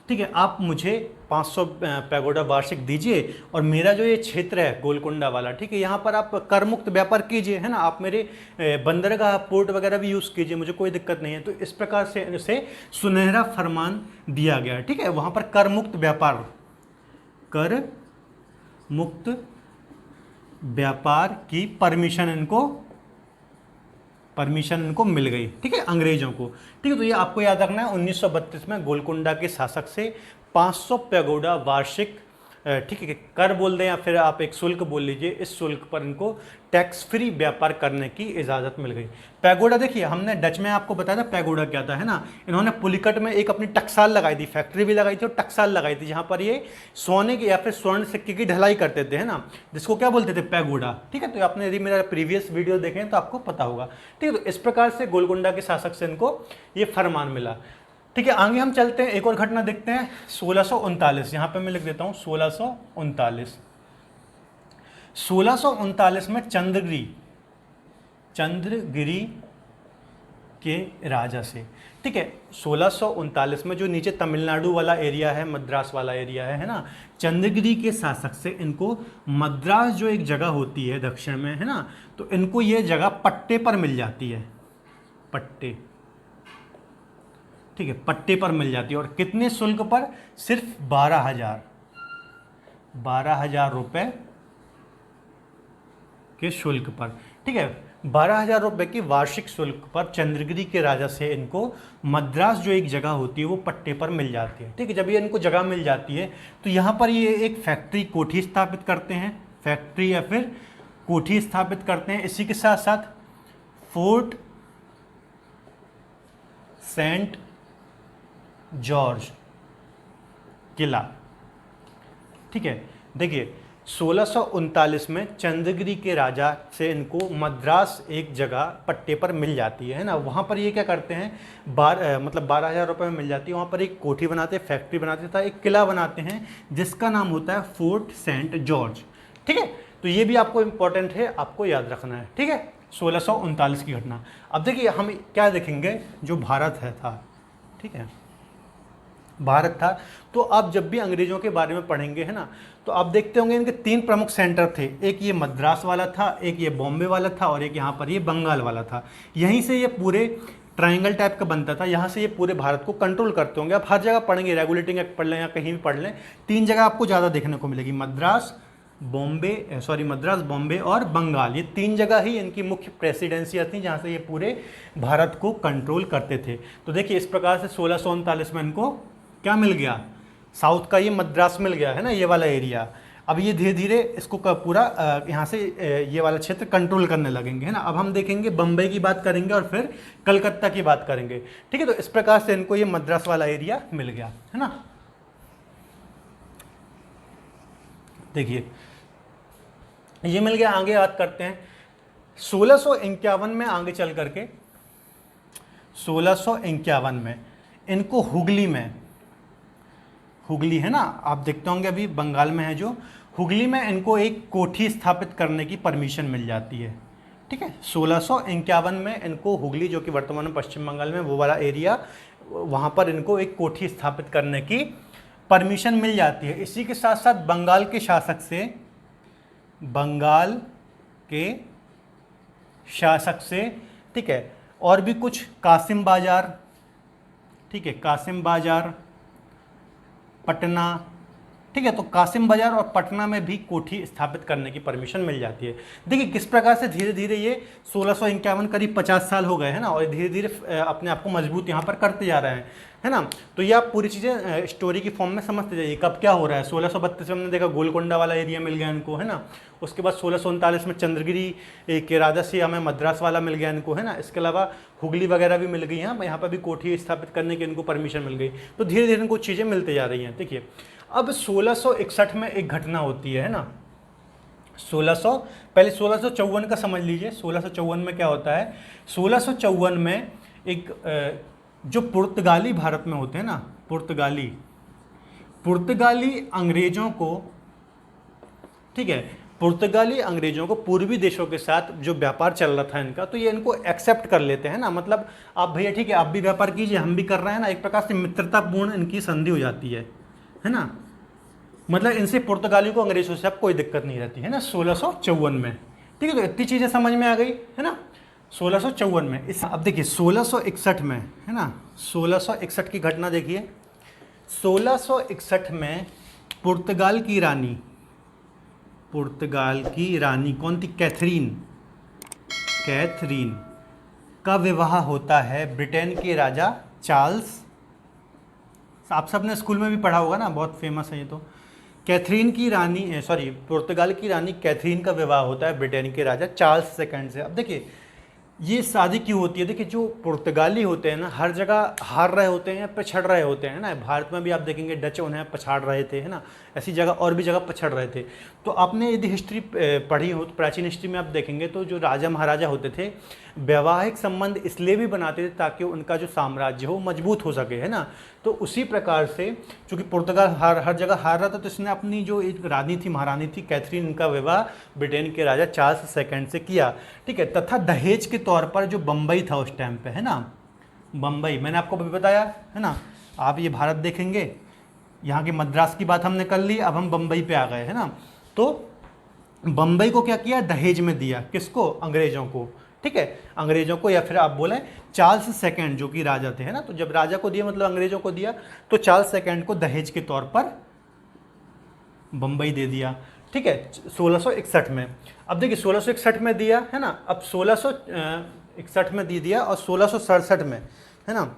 ठीक है, आप मुझे 500 पैगोडा वार्षिक दीजिए और मेरा जो ये क्षेत्र है गोलकुंडा वाला, ठीक है, यहाँ पर आप कर मुक्त व्यापार कीजिए, है ना, आप मेरे बंदरगाह पोर्ट वगैरह भी यूज़ कीजिए, मुझे कोई दिक्कत नहीं है। तो इस प्रकार से इसे सुनहरा फरमान दिया गया है। ठीक है, वहाँ पर कर मुक्त व्यापार की परमिशन इनको मिल गई। ठीक है, अंग्रेजों को। ठीक है, तो ये आपको याद रखना है 1932 में गोलकुंडा के शासक से 500 पैगोडा वार्षिक, ठीक है, कर बोल दें या फिर आप एक शुल्क बोल लीजिए, इस शुल्क पर इनको टैक्स फ्री व्यापार करने की इजाज़त मिल गई। पैगोडा देखिए, हमने डच में आपको बताया था पैगोडा क्या था, है ना। इन्होंने पुलिकट में एक अपनी टकसाल लगाई थी, फैक्ट्री भी लगाई थी और टकसाल लगाई थी, जहाँ पर ये सोने की या फिर स्वर्ण सिक्के की ढलाई करते थे, है ना, जिसको क्या बोलते थे, पैगोडा। ठीक है, तो आपने यदि मेरा प्रीवियस वीडियो देखें तो आपको पता होगा। ठीक है, तो इस प्रकार से गोलकुंडा के शासक से इनको ये फरमान मिला। ठीक है, आगे हम चलते हैं, एक और घटना देखते हैं 1639। यहाँ पे मैं लिख देता हूँ 1639 में चंद्रगिरी के राजा से, ठीक है, 1639 में जो नीचे तमिलनाडु वाला एरिया है, मद्रास वाला एरिया है ना, चंद्रगिरी के शासक से इनको मद्रास जो एक जगह होती है दक्षिण में, है ना, तो इनको ये जगह पट्टे पर मिल जाती है, पट्टे, ठीक है, पट्टे पर मिल जाती है। और कितने शुल्क पर, सिर्फ 12,000 रुपए के शुल्क पर। ठीक है, 12,000 रुपए की वार्षिक शुल्क पर चंद्रगिरी के राजा से इनको मद्रास जो एक जगह होती है वो पट्टे पर मिल जाती है। ठीक है, जब ये इनको जगह मिल जाती है तो यहाँ पर ये एक फैक्ट्री कोठी स्थापित करते हैं, फैक्ट्री या फिर कोठी स्थापित करते हैं। इसी के साथ साथ फोर्ट सेंट जॉर्ज किला। ठीक है, देखिए 1639 में चंद्रगिरी के राजा से इनको मद्रास एक जगह पट्टे पर मिल जाती है ना, वहाँ पर ये क्या करते हैं, 12,000 रुपये में मिल जाती है। वहाँ पर एक कोठी बनाते हैं, फैक्ट्री बनाते हैं, एक किला बनाते हैं जिसका नाम होता है फोर्ट सेंट जॉर्ज। ठीक है, तो ये भी आपको इम्पोर्टेंट है, आपको याद रखना है। ठीक है, 1639 की घटना। अब देखिए हम क्या देखेंगे, जो भारत है था, ठीक है, भारत था, तो आप जब भी अंग्रेजों के बारे में पढ़ेंगे, है ना, तो आप देखते होंगे इनके 3 प्रमुख सेंटर थे, एक ये मद्रास वाला था, एक ये बॉम्बे वाला था और एक यहाँ पर ये बंगाल वाला था। यहीं से ये पूरे ट्रायंगल टाइप का बनता था, यहाँ से ये पूरे भारत को कंट्रोल करते होंगे। आप हर जगह पढ़ेंगे, रेगुलेटिंग एक्ट पढ़ लें या कहीं भी पढ़ लें, 3 जगह आपको ज़्यादा देखने को मिलेगी, मद्रास, बॉम्बे और बंगाल। ये 3 जगह ही इनकी मुख्य प्रेसिडेंसियाँ थी जहाँ से ये पूरे भारत को कंट्रोल करते थे। तो देखिए इस प्रकार से 1639 में इनको क्या मिल गया, साउथ का ये मद्रास मिल गया, है ना, ये वाला एरिया। अब ये धीरे धीरे इसको पूरा यहाँ से ये वाला क्षेत्र कंट्रोल करने लगेंगे, है ना। अब हम देखेंगे बम्बई की बात करेंगे और फिर कलकत्ता की बात करेंगे। ठीक है, तो इस प्रकार से इनको ये मद्रास वाला एरिया मिल गया, है ना। देखिए ये मिल गया। आगे बात करते हैं 1651 में, आगे चल करके 1651 में इनको हुगली है ना, आप देखते होंगे अभी बंगाल में है जो, हुगली में इनको एक कोठी स्थापित करने की परमिशन मिल जाती है। ठीक है, 1651 में इनको हुगली, जो कि वर्तमान में पश्चिम बंगाल में वो वाला एरिया, वहाँ पर इनको एक कोठी स्थापित करने की परमिशन मिल जाती है। इसी के साथ साथ बंगाल के शासक से, ठीक है, और भी कुछ कासिम बाजार, ठीक है, कासिम बाजार, पटना, ठीक है, तो कासिम बाजार और पटना में भी कोठी स्थापित करने की परमिशन मिल जाती है। देखिए किस प्रकार से धीरे धीरे ये 1651, करीब 50 साल हो गए, है ना, और धीरे धीरे अपने आप को मजबूत यहाँ पर करते जा रहे हैं, है ना। तो ये आप पूरी चीज़ें स्टोरी की फॉर्म में समझते जाइए कब क्या हो रहा है। 1632 में हमने देखा गोलकोंडा वाला एरिया मिल गया इनको, है ना। उसके बाद 1639 में चंद्रगिरी के राजा से हमें मद्रास वाला मिल गया इनको, है ना। इसके अलावा हुगली वगैरह भी मिल गई हैं, यहाँ पर भी कोठी स्थापित करने की इनको परमिशन मिल गई। तो धीरे धीरे इनको चीज़ें मिलते जा रही हैं। देखिए अब 1661 में एक घटना होती है ना, पहले 1654 का समझ लीजिए। 1654 में क्या होता है, 1654 में एक जो पुर्तगाली भारत में होते हैं ना, पुर्तगाली अंग्रेजों को, ठीक है, पुर्तगाली अंग्रेजों को पूर्वी देशों के साथ जो व्यापार चल रहा था इनका, तो ये इनको एक्सेप्ट कर लेते हैं ना, मतलब आप भैया ठीक है आप भी व्यापार कीजिए हम भी कर रहे हैं ना, एक प्रकार से मित्रतापूर्ण इनकी संधि हो जाती है ना। मतलब इनसे पुर्तगाली को अंग्रेजों से अब कोई दिक्कत नहीं रहती है ना 1654 में। ठीक है, तो इतनी चीज़ें समझ में आ गई है ना 1654 में। इस अब देखिए 1661 में है ना, 1661 की घटना देखिए। 1661 में पुर्तगाल की रानी कौन थी? कैथरीन का विवाह होता है ब्रिटेन के राजा चार्ल्स। आप सबने स्कूल में भी पढ़ा होगा ना, बहुत फेमस है ये तो। पुर्तगाल की रानी कैथरीन का विवाह होता है ब्रिटेन के राजा चार्ल्स सेकंड से। अब देखिए ये शादी क्यों होती है? देखिए जो पुर्तगाली होते हैं ना, हर जगह हार रहे होते हैं या पछड़ रहे होते हैं ना। भारत में भी आप देखेंगे डच उन्हें पछाड़ रहे थे है ना, ऐसी जगह और भी जगह पछड़ रहे थे। तो आपने यदि हिस्ट्री पढ़ी हो तो प्राचीन हिस्ट्री में आप देखेंगे तो जो राजा महाराजा होते थे वैवाहिक संबंध इसलिए भी बनाते थे ताकि उनका जो साम्राज्य हो मजबूत हो सके है ना। तो उसी प्रकार से चूँकि पुर्तगाल हर जगह हार रहा था, तो इसने अपनी जो एक रानी थी, महारानी थी कैथरीन, इनका विवाह ब्रिटेन के राजा चार्ल्स सेकंड से किया। ठीक है, तथा दहेज के तौर पर जो बम्बई था उस टाइम पे है ना, बम्बई मैंने आपको अभी बताया है ना। आप ये भारत देखेंगे, यहाँ की मद्रास की बात हमने कर ली, अब हम बम्बई पे आ गए है ना। तो बम्बई को क्या किया? दहेज में दिया। किसको? अंग्रेजों को। ठीक है, अंग्रेजों को, या फिर आप बोलें चार्ल्स सेकंड जो कि राजा थे है ना। तो जब राजा को दिया मतलब अंग्रेजों को दिया, तो चार्ल्स सेकंड को दहेज के तौर पर बम्बई दे दिया। ठीक है, 1661 में। अब देखिए 1661 में दिया है ना, अब 1661 में दे दिया, और 1667 में है ना,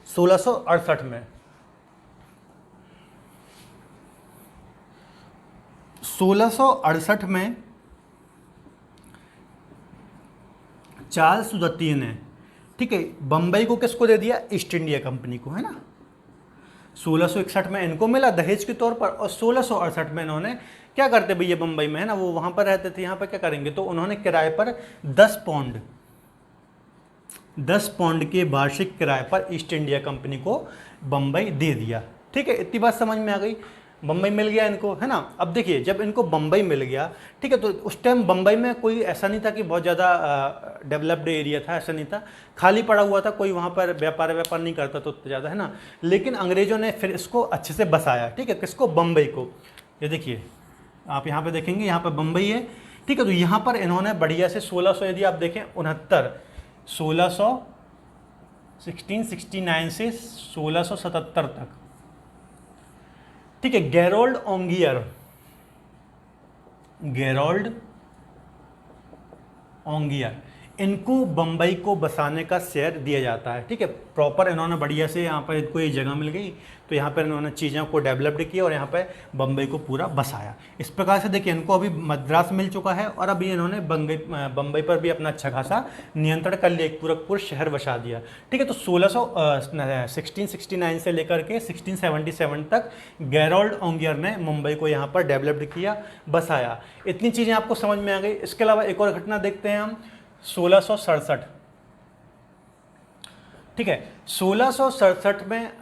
1668 में 1668 में चार्ल्स द्वितीय ने, ठीक है, बम्बई को किसको दे दिया? ईस्ट इंडिया कंपनी को है ना। 1661 में इनको मिला दहेज के तौर पर, और 1668 में इन्होंने क्या करते भैया बम्बई में है ना, वो वहाँ पर रहते थे, यहाँ पर क्या करेंगे, तो उन्होंने किराए पर 10 पाउंड के वार्षिक किराए पर ईस्ट इंडिया कंपनी को बम्बई दे दिया। ठीक है, इतनी बात समझ में आ गई। बम्बई मिल गया इनको है ना। अब देखिए जब इनको बम्बई मिल गया, ठीक है, तो उस टाइम बम्बई में कोई ऐसा नहीं था कि बहुत ज़्यादा डेवलप्ड एरिया था, ऐसा नहीं था, खाली पड़ा हुआ था, कोई वहाँ पर व्यापार नहीं करता तो ज़्यादा है ना। लेकिन अंग्रेज़ों ने फिर इसको अच्छे से बसाया। ठीक है, किसको? बम्बई को। ये देखिए आप यहाँ पर देखेंगे, यहाँ पर बम्बई है। ठीक है, तो यहाँ पर इन्होंने बढ़िया से 1600, यदि आप देखें 1669 से 1677 तक, ठीक है, गेरोल्ड ओंगियर इनको बम्बई को बसाने का श्रेय दिया जाता है। ठीक है, प्रॉपर इन्होंने बढ़िया से यहाँ पर इनको ये जगह मिल गई, तो यहाँ पर इन्होंने चीज़ों को डेवलप्ड किया और यहाँ पर बम्बई को पूरा बसाया। इस प्रकार से देखिए इनको अभी मद्रास मिल चुका है, और अभी इन्होंने बम्बई पर भी अपना अच्छा खासा नियंत्रण कर लिया, एक पूरा शहर बसा दिया। ठीक है, तो 1669 से लेकर के 1677 तक गेरोल्ड ओंगियर ने मुंबई को यहाँ पर डेवलप्ड किया, बसाया। इतनी चीज़ें आपको समझ में आ गई। इसके अलावा एक और घटना देखते हैं हम, 1667। ठीक है, 1667 में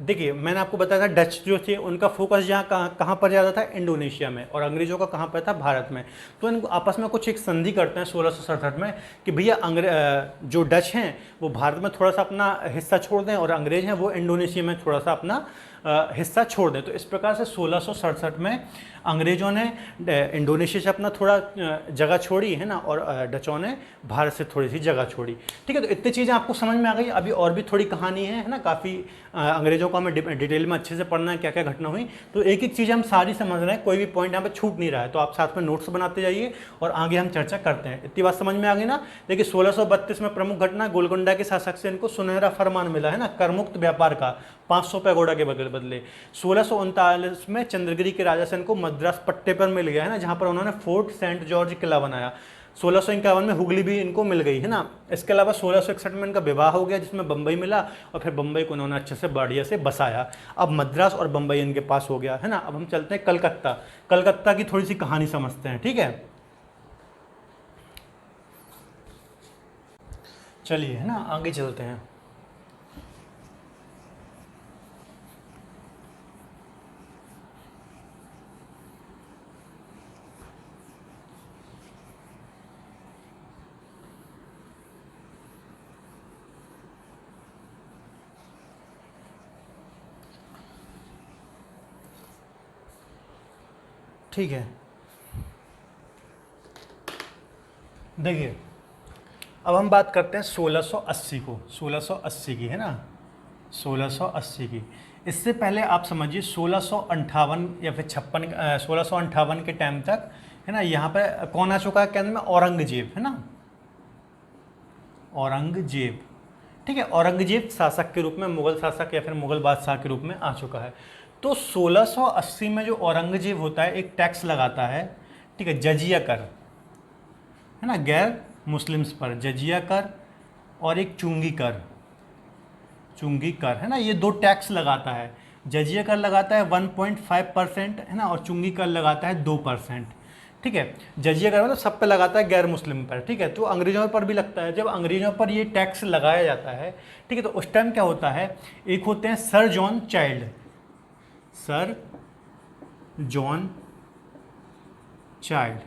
देखिए मैंने आपको बताया था डच जो थे उनका फोकस जहाँ कहाँ पर ज़्यादा था? इंडोनेशिया में, और अंग्रेजों का कहाँ पर था? भारत में। तो इनको आपस में कुछ एक संधि करते हैं 1667 में कि भैया जो डच हैं वो भारत में थोड़ा सा अपना हिस्सा छोड़ दें, और अंग्रेज हैं वो इंडोनेशिया में थोड़ा सा अपना हिस्सा छोड़ दें। तो इस प्रकार से 1667 में अंग्रेज़ों ने इंडोनेशिया से अपना थोड़ा जगह छोड़ी है ना, और डचों ने भारत से थोड़ी सी जगह छोड़ी। ठीक है, तो इतनी चीज़ें आपको समझ में आ गई। अभी और भी थोड़ी कहानी है ना, काफ़ी अंग्रेज़ों को हमें डिटेल में अच्छे से पढ़ना है, क्या क्या घटना हुई। तो एक एक चीज़ हम सारी समझ रहे हैं, कोई भी पॉइंट यहाँ पर छूट नहीं रहा है। तो आप साथ में नोट्स बनाते जाइए और आगे हम चर्चा करते हैं। इतनी बात समझ में आ गई ना। देखिए 1632 में प्रमुख घटना, गोलकुंडा के शासक से इनको सुनहरा फरमान मिला है ना, करमुक्त व्यापार का 500 पैगोडा के बदले। 1639 में चंद्रगिरी के राजा से इनको मद्रास पट्टे पर मिल गया है ना, जहाँ पर उन्होंने फोर्ट सेंट जॉर्ज किला बनाया। 1651 में हुगली भी इनको मिल गई है ना। इसके अलावा 1661 में इनका विवाह हो गया, जिसमें बम्बई मिला, और फिर बम्बई को उन्होंने अच्छे से बढ़िया से बसाया। अब मद्रास और बम्बई इनके पास हो गया है ना। अब हम चलते हैं कलकत्ता की थोड़ी सी कहानी समझते हैं। ठीक है, चलिए है ना आगे चलते हैं। ठीक है, देखिए अब हम बात करते हैं 1680 को, 1680 की है ना, 1680 की। इससे पहले आप समझिए 1658 या फिर 1658 के टाइम तक है ना, यहाँ पे कौन आ चुका है केंद्र में? औरंगजेब, है ना, औरंगजेब। ठीक है, औरंगजेब शासक के रूप में, मुगल शासक या फिर मुगल बादशाह के रूप में आ चुका है। तो 1680 में जो औरंगजेब होता है एक टैक्स लगाता है, ठीक है, जजिया कर, है ना, गैर मुस्लिम्स पर जजिया कर, और एक चुंगी कर, चुंगी कर, है ना, ये दो टैक्स लगाता है। जजिया कर लगाता है 1.5%, है ना, और चुंगी कर लगाता है 2%। ठीक है, जजिया कर मतलब सब पे लगाता है, गैर मुस्लिम पर। ठीक है, तो अंग्रेजों पर भी लगता है। जब अंग्रेजों पर ये टैक्स लगाया जाता है, ठीक है, तो उस टाइम क्या होता है, एक होते हैं sir John child, sir John child.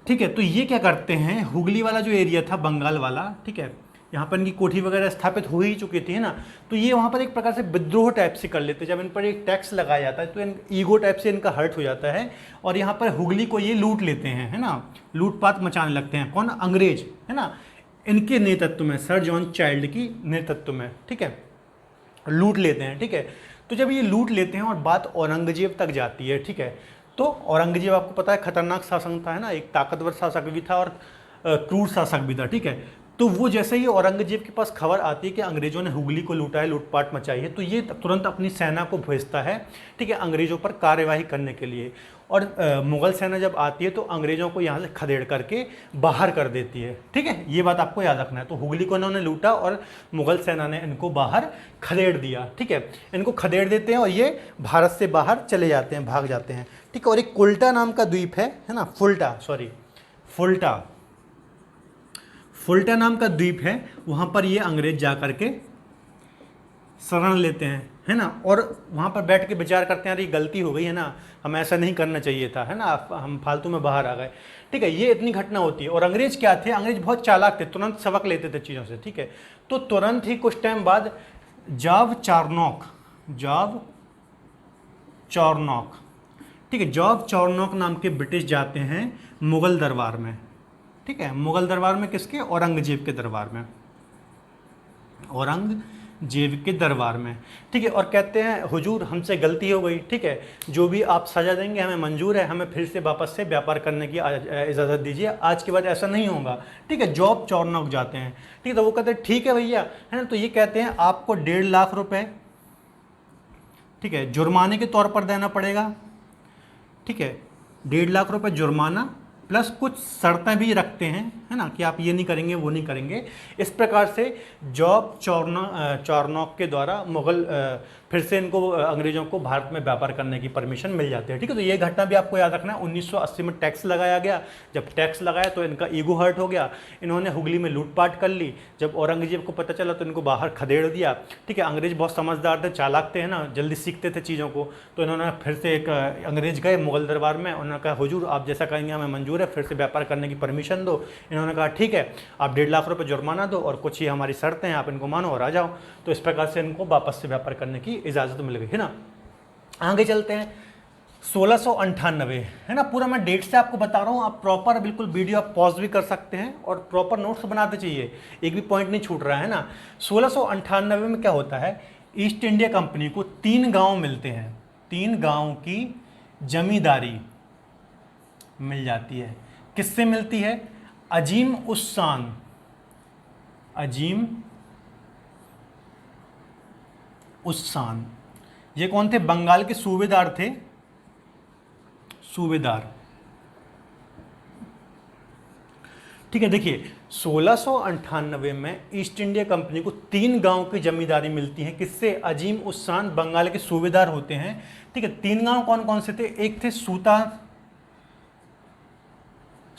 ठीक है, तो ये क्या करते हैं, हुगली वाला जो एरिया था, बंगाल वाला, ठीक है, यहाँ पर इनकी कोठी वगैरह स्थापित हो ही चुकी थी, है ना, तो ये वहाँ पर एक प्रकार से विद्रोह टाइप से कर लेते हैं। जब इन पर एक टैक्स लगाया जाता है तो इन ईगो टाइप से इनका हर्ट हो जाता है, और यहाँ पर हुगली को ये लूट लेते हैं, है ना, लूटपाट मचाने लगते हैं। कौन? अंग्रेज, है ना, इनके नेतृत्व में, सर जॉन चाइल्ड की नेतृत्व में, ठीक है, लूट लेते हैं। ठीक है, तो जब ये लूट लेते हैं और बात औरंगजेब तक जाती है, ठीक है, तो औरंगजेब आपको पता है खतरनाक शासक था, है ना, एक ताकतवर शासक भी था और क्रूर शासक भी था। ठीक है, तो वो जैसे ही औरंगजेब के पास खबर आती है कि अंग्रेजों ने हुगली को लूटा है, लूटपाट मचाई है, तो ये तुरंत अपनी सेना को भेजता है, ठीक है, अंग्रेजों पर कार्यवाही करने के लिए। और मुगल सेना जब आती है तो अंग्रेजों को यहाँ से खदेड़ करके बाहर कर देती है। ठीक है, ये बात आपको याद रखना है। तो हुगली को इन्होंने लूटा और मुगल सेना ने इनको बाहर खदेड़ दिया। ठीक है, इनको खदेड़ देते हैं और ये भारत से बाहर चले जाते हैं, भाग जाते हैं। ठीक है, और एक कुल्टा नाम का द्वीप है ना, फुल्टा नाम का द्वीप है, वहाँ पर ये अंग्रेज जा करके शरण लेते हैं, है ना, और वहाँ पर बैठ के विचार करते हैं, अरे गलती हो गई है ना, हमें ऐसा नहीं करना चाहिए था, है ना, हम फालतू में बाहर आ गए। ठीक है, ये इतनी घटना होती है। और अंग्रेज क्या थे, अंग्रेज बहुत चालाक थे, तुरंत सबक लेते थे चीज़ों से। ठीक है, तो तुरंत ही कुछ टाइम बाद जाव चारनॉक, ठीक है, जाव चारनॉक नाम के ब्रिटिश जाते हैं मुगल दरबार में। ठीक है, मुगल दरबार में किसके? औरंगजेब के दरबार में, औरंगजेब के दरबार में। ठीक है, और कहते हैं हुजूर हमसे गलती हो गई, ठीक है, जो भी आप सजा देंगे हमें मंजूर है, हमें फिर से वापस से व्यापार करने की इजाज़त दीजिए, आज के बाद ऐसा नहीं होगा। ठीक है, जॉब चारनॉक जाते हैं। ठीक है, तो वो कहते हैं ठीक है भैया, है ना, तो ये कहते हैं आपको 1.5 लाख रुपए, ठीक है, जुर्माने के तौर पर देना पड़ेगा। ठीक है, 1.5 लाख रुपए जुर्माना प्लस कुछ शर्तें भी रखते हैं, है ना, कि आप ये नहीं करेंगे वो नहीं करेंगे। इस प्रकार से जॉब चारनॉक के द्वारा मुगल फिर से इनको अंग्रेजों को भारत में व्यापार करने की परमिशन मिल जाती है। ठीक है, तो ये घटना भी आपको याद रखना है। 1980 में टैक्स लगाया गया, जब टैक्स लगाया तो इनका ईगो हर्ट हो गया, इन्होंने हुगली में लूटपाट कर ली। जब औरंगजेब को पता चला तो इनको बाहर खदेड़ दिया। ठीक है, अंग्रेज बहुत समझदार थे, चालाक थे, है ना, जल्दी सीखते थे चीज़ों को, तो इन्होंने फिर से एक अंग्रेज गए मुगल दरबार में, उन्होंने कहा हुजूर आप जैसा कहेंगे हमें मंजूर है, फिर से व्यापार करने की परमिशन दो। इन्होंने कहा ठीक है, आप 1.5 लाख रुपए जुर्माना दो और कुछ ही हमारी शर्तें हैं, आप इनको मानो और आ जाओ। तो इस प्रकार से इनको वापस से व्यापार करने की इजाज़त मिल गई, है ना। आगे चलते हैं 1698, है ना, पूरा मैं डेट से आपको बता रहा हूँ, आप प्रॉपर बिल्कुल वीडियो आप पॉज भी कर सकते हैं और प्रॉपर नोट्स बनाते चाहिए, एक भी पॉइंट नहीं छूट रहा है ना। 1698 में क्या होता है, ईस्ट इंडिया कंपनी को 3 गांव मिलते हैं, 3 गांव की जमींदारी मिल जाती है। किससे मिलती है? अजीम उस्सान। ये कौन थे? बंगाल के सूबेदार थे, सूबेदार। ठीक है, देखिए 1698 में ईस्ट इंडिया कंपनी को 3 गांव की जमींदारी मिलती है। किससे? अजीम उस्सान बंगाल के सूबेदार होते हैं। ठीक है, 3 गांव कौन कौन से थे? एक थे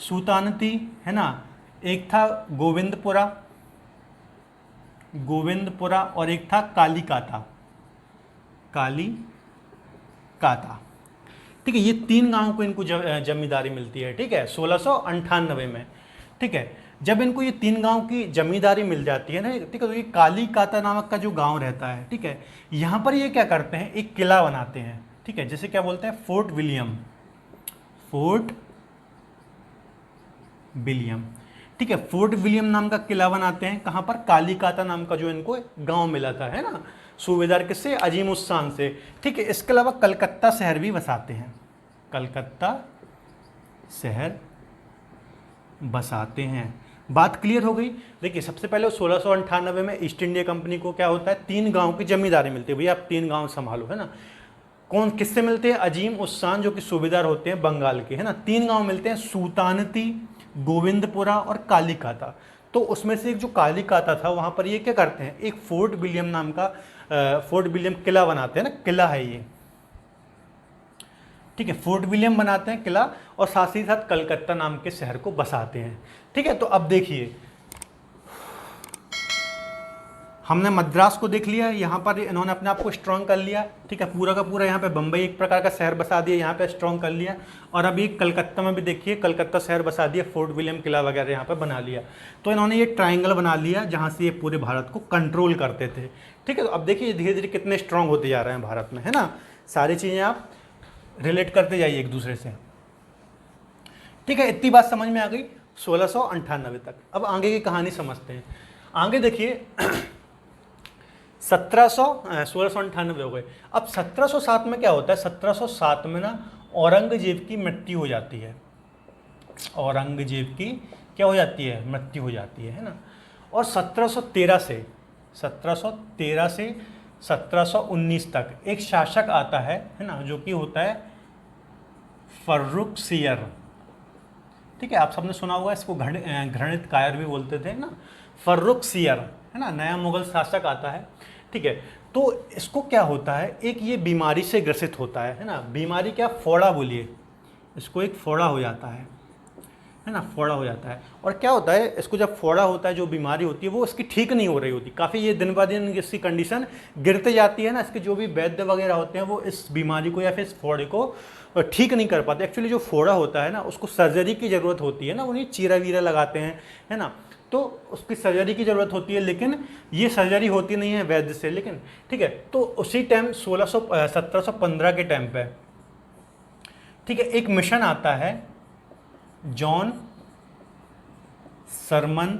सुतानती, है ना, एक था गोविंदपुरा, गोविंदपुरा और एक था कालीकाता, कालीकाता। ठीक है, ये 3 गांव को इनको जमींदारी मिलती है। ठीक है, 1698 में। ठीक है, जब इनको ये 3 गांव की जमींदारी मिल जाती है ना, ठीक है, तो ये कालीकाता नामक का जो गांव रहता है, ठीक है, यहाँ पर ये क्या करते हैं, एक किला बनाते हैं। ठीक है, जिसे क्या बोलते हैं, फोर्ट विलियम। ठीक है, फोर्ट विलियम नाम का किला बनाते हैं। कहाँ पर, कालीकाता नाम का जो इनको गांव मिला था, है ना, सूबेदार किससे, अजीम उस शान से। ठीक है, इसके अलावा कलकत्ता शहर भी बसाते हैं, कलकत्ता शहर बसाते हैं। बात क्लियर हो गई। देखिए, सबसे पहले 1698 में ईस्ट इंडिया कंपनी को क्या होता है, 3 गांव की जमींदारी मिलती है। भैया आप 3 गांव संभालो, है ना। कौन किससे मिलते हैं, अजीम उस शान जो कि सूबेदार होते हैं बंगाल के, है ना। 3 गांव मिलते हैं, सुल्तानती, गोविंदपुरा और कालीकाता। तो उसमें से एक जो कालीकाता था, वहाँ पर ये क्या करते हैं, एक फोर्ट विलियम नाम का फोर्ट विलियम किला बनाते हैं ना, किला है ये। ठीक है, फोर्ट विलियम बनाते हैं किला, और साथ ही साथ कलकत्ता नाम के शहर को बसाते हैं। ठीक है, तो अब देखिए, हमने मद्रास को देख लिया, यहाँ पर इन्होंने अपने आप को स्ट्रॉन्ग कर लिया। ठीक है, पूरा का पूरा यहाँ पे बम्बई एक प्रकार का शहर बसा दिया, यहाँ पे स्ट्रॉन्ग कर लिया। और अभी कलकत्ता में भी देखिए, कलकत्ता शहर बसा दिया, फोर्ट विलियम किला वगैरह यहाँ पे बना लिया। तो इन्होंने ये ट्राइंगल बना लिया जहाँ से ये पूरे भारत को कंट्रोल करते थे। ठीक है, तो अब देखिए धीरे धीरे कितने स्ट्रॉन्ग होते जा रहे हैं भारत में, है ना। सारी चीज़ें आप रिलेट करते जाइए एक दूसरे से। ठीक है, इतनी बात समझ में आ गई 1698 तक। अब आगे की कहानी समझते हैं। आगे देखिए 1698 हो गए। अब 1707 में क्या होता है, 1707 में ना औरंगजेब की मृत्यु हो जाती है। औरंगजेब की क्या हो जाती है, मृत्यु हो जाती है ना। और 1713 से 1719 तक एक शासक आता है ना, जो कि होता है फर्रुखसियर। ठीक है, आप सबने सुना होगा इसको, घृणित कायर भी बोलते थे ना, फर्रुखसियर, है ना, नया मुगल शासक आता है। ठीक है, तो इसको क्या होता है, एक ये बीमारी से ग्रसित होता है ना। बीमारी क्या, फोड़ा बोलिए, इसको एक फोड़ा हो जाता है ना, फोड़ा हो जाता है। और क्या होता है, इसको जब फोड़ा होता है, जो बीमारी होती है वो इसकी ठीक नहीं हो रही होती, काफ़ी ये दिन ब दिन इसकी कंडीशन गिरते जाती है ना। इसके जो भी वैद्य वगैरह होते हैं वो इस बीमारी को या फिर इस फोड़े को ठीक नहीं कर पाते। एक्चुअली जो फोड़ा होता है ना, उसको सर्जरी की ज़रूरत होती है ना, उन्हें चीरा वीरा लगाते हैं, है ना, तो उसकी सर्जरी की ज़रूरत होती है, लेकिन ये सर्जरी होती नहीं है वैद्य से। लेकिन ठीक है, तो उसी टाइम 1715 के टाइम पे, ठीक है, एक मिशन आता है, जॉन सरमन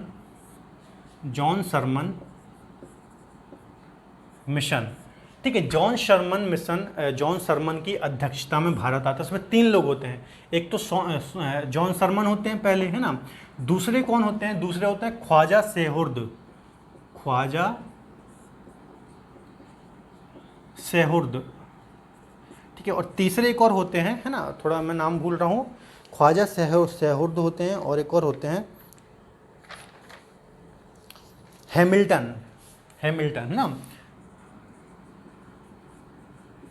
मिशन। ठीक है, जॉन सरमन की अध्यक्षता में भारत आता है। इसमें 3 लोग होते हैं, एक तो जॉन सरमन होते हैं पहले, है ना। दूसरे कौन होते हैं, दूसरे होते हैं ख्वाजा सेहुर्द। ठीक है, और तीसरे एक और होते हैं, है ना, थोड़ा मैं नाम भूल रहा हूँ, ख्वाजा सेहुर्द होते हैं, और एक और होते हैं हैमिल्टन, ना,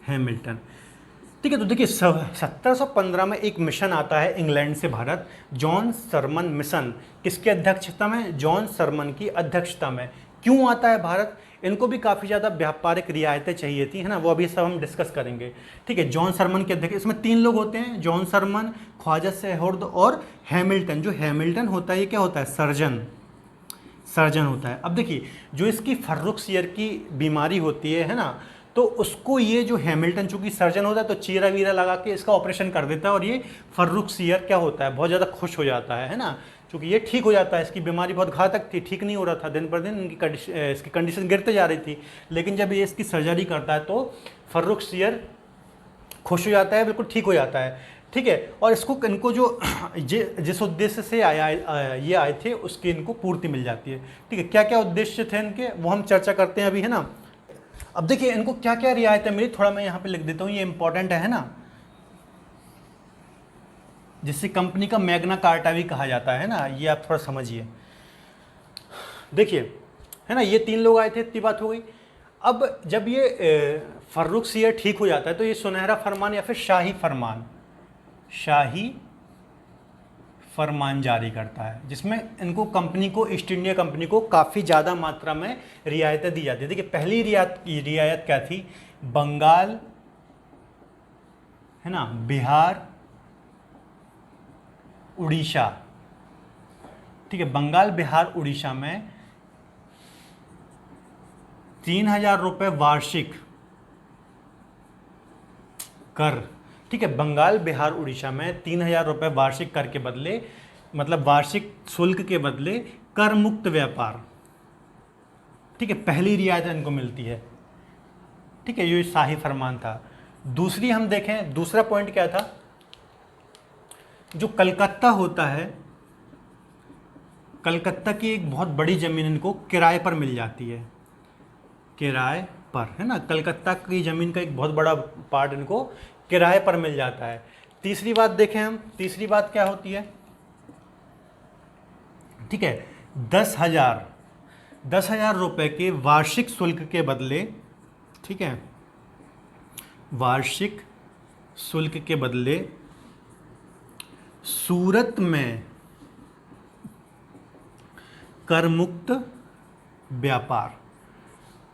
हैमिल्टन। ठीक है, तो देखिए 1715 में एक मिशन आता है इंग्लैंड से भारत, जॉन सरमन मिशन। किसकी अध्यक्षता में, जॉन सरमन की अध्यक्षता में। क्यों आता है भारत, इनको भी काफ़ी ज़्यादा व्यापारिक रियायतें चाहिए थी, है ना, वो अभी सब हम डिस्कस करेंगे। ठीक है, जॉन सरमन के अध्यक्ष, इसमें 3 लोग होते हैं, जॉन सरमन, ख्वाजा सेहुर्द और हैमिल्टन। जो हैमिल्टन होता है ये क्या होता है, सर्जन होता है। अब देखिए, जो इसकी फर्रुखसियर की बीमारी होती है ना, तो उसको ये जो हैमिल्टन चूंकि सर्जन होता है, तो चीरा वीरा लगा के इसका ऑपरेशन कर देता है, और ये फर्रुखसियर क्या होता है, बहुत ज़्यादा खुश हो जाता है ना, क्योंकि ये ठीक हो जाता है। इसकी बीमारी बहुत घातक थी, ठीक नहीं हो रहा था, दिन पर दिन इसकी कंडीशन गिरते जा रही थी। लेकिन जब ये इसकी सर्जरी करता है तो फर्रुखसियर खुश हो जाता है, बिल्कुल ठीक हो जाता है। ठीक है, और इनको जो जिस उद्देश्य से ये आए थे उसकी इनको पूर्ति मिल जाती है। ठीक है, क्या क्या उद्देश्य थे इनके, वो हम चर्चा करते हैं अभी, है ना। अब देखिए इनको क्या क्या रियायतें मिली, थोड़ा मैं यहाँ पे लिख देता हूँ, ये इंपॉर्टेंट है ना, जिससे कंपनी का मैग्ना कार्टा भी कहा जाता है ना, ये आप थोड़ा समझिए। देखिए, है ना, ये 3 लोग आए थे, इतनी बात हो गई। अब जब ये फर्रुखसियर ठीक हो जाता है, तो ये सुनहरा फरमान या फिर शाही फरमान जारी करता है, जिसमें इनको कंपनी को, ईस्ट इंडिया कंपनी को काफ़ी ज़्यादा मात्रा में रियायतें दी जाती है। देखिए पहली रियायत क्या थी, बंगाल है ना, बिहार, उड़ीसा, ठीक है, बंगाल, बिहार, उड़ीसा में 3,000 रुपये वार्षिक कर, ठीक है, बंगाल, बिहार, उड़ीसा में 3,000 रुपये वार्षिक कर के बदले, मतलब वार्षिक शुल्क के बदले कर मुक्त व्यापार, ठीक है, पहली रियायत इनको मिलती है, ठीक है, ये शाही फरमान था। दूसरी हम देखें, दूसरा पॉइंट क्या था, जो कलकत्ता होता है, कलकत्ता की एक बहुत बड़ी ज़मीन इनको किराए पर मिल जाती है, किराए पर, है ना, कलकत्ता की ज़मीन का एक बहुत बड़ा पार्ट इनको किराए पर मिल जाता है। तीसरी बात देखें हम, तीसरी बात क्या होती है, ठीक है, 10,000 रुपये के वार्षिक शुल्क के बदले, ठीक है, वार्षिक शुल्क के बदले सूरत में कर मुक्त व्यापार,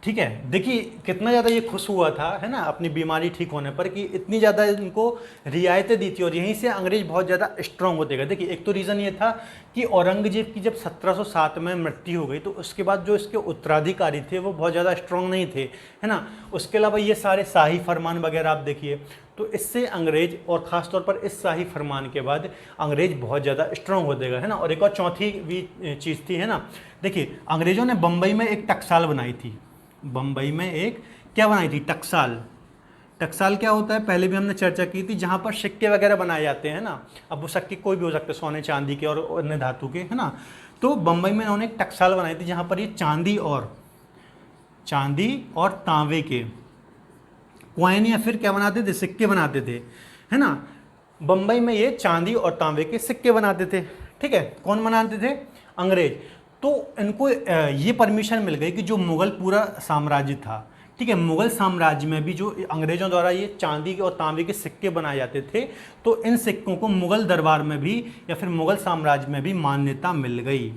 ठीक है। देखिए कितना ज़्यादा ये खुश हुआ था, है ना, अपनी बीमारी ठीक होने पर, कि इतनी ज़्यादा इनको रियायतें दी थी, और यहीं से अंग्रेज बहुत ज़्यादा स्ट्रांग होते गए। देखिए एक तो रीज़न ये था कि औरंगजेब की जब 1707 में मृत्यु हो गई, तो उसके बाद जो इसके उत्तराधिकारी थे वो बहुत ज़्यादा स्ट्रांग नहीं थे, है ना। उसके अलावा ये सारे शाही फरमान वगैरह आप देखिए, तो इससे अंग्रेज, और ख़ास तौर पर इस शाही फरमान के बाद अंग्रेज बहुत ज़्यादा स्ट्रांग होते गए, है ना। और एक और चौथी भी चीज़ थी, है ना, देखिए अंग्रेज़ों ने बम्बई में एक टकसाल बनाई थी, बम्बई में एक क्या बनाई थी, टकसाल। टकसाल क्या होता है, पहले भी हमने चर्चा की थी, जहाँ पर सिक्के वगैरह बनाए जाते हैं ना। अब वो सिक्के कोई भी हो सकते हैं, सोने चांदी के और अन्य धातु के, है ना। तो बम्बई में उन्होंने एक टकसाल बनाई थी, जहाँ पर ये चांदी और तांबे के कॉइन या फिर क्या बनाते थे, सिक्के बनाते थे, है ना। बम्बई में ये चांदी और तांबे के सिक्के बनाते थे, ठीक है। कौन बनाते थे, अंग्रेज। तो इनको ये परमिशन मिल गई कि जो मुग़ल पूरा साम्राज्य था, ठीक है, मुग़ल साम्राज्य में भी जो अंग्रेज़ों द्वारा ये चांदी के और तांबे के सिक्के बनाए जाते थे, तो इन सिक्कों को मुग़ल दरबार में भी या फिर मुग़ल साम्राज्य में भी मान्यता मिल गई,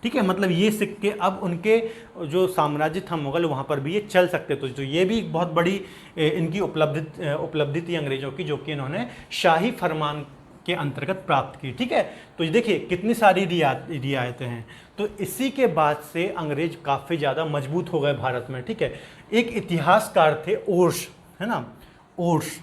ठीक है। मतलब ये सिक्के अब उनके जो साम्राज्य था मुग़ल, वहाँ पर भी ये चल सकते थे। तो ये भी बहुत बड़ी इनकी उपलब्धि थी अंग्रेज़ों की, जो कि इन्होंने शाही फरमान के अंतर्गत प्राप्त की, ठीक है। तो देखिए कितनी सारी रियायतें हैं। तो इसी के बाद से अंग्रेज काफ़ी ज़्यादा मजबूत हो गए भारत में, ठीक है। एक इतिहासकार थे ओर्स, है ना, ओर्स,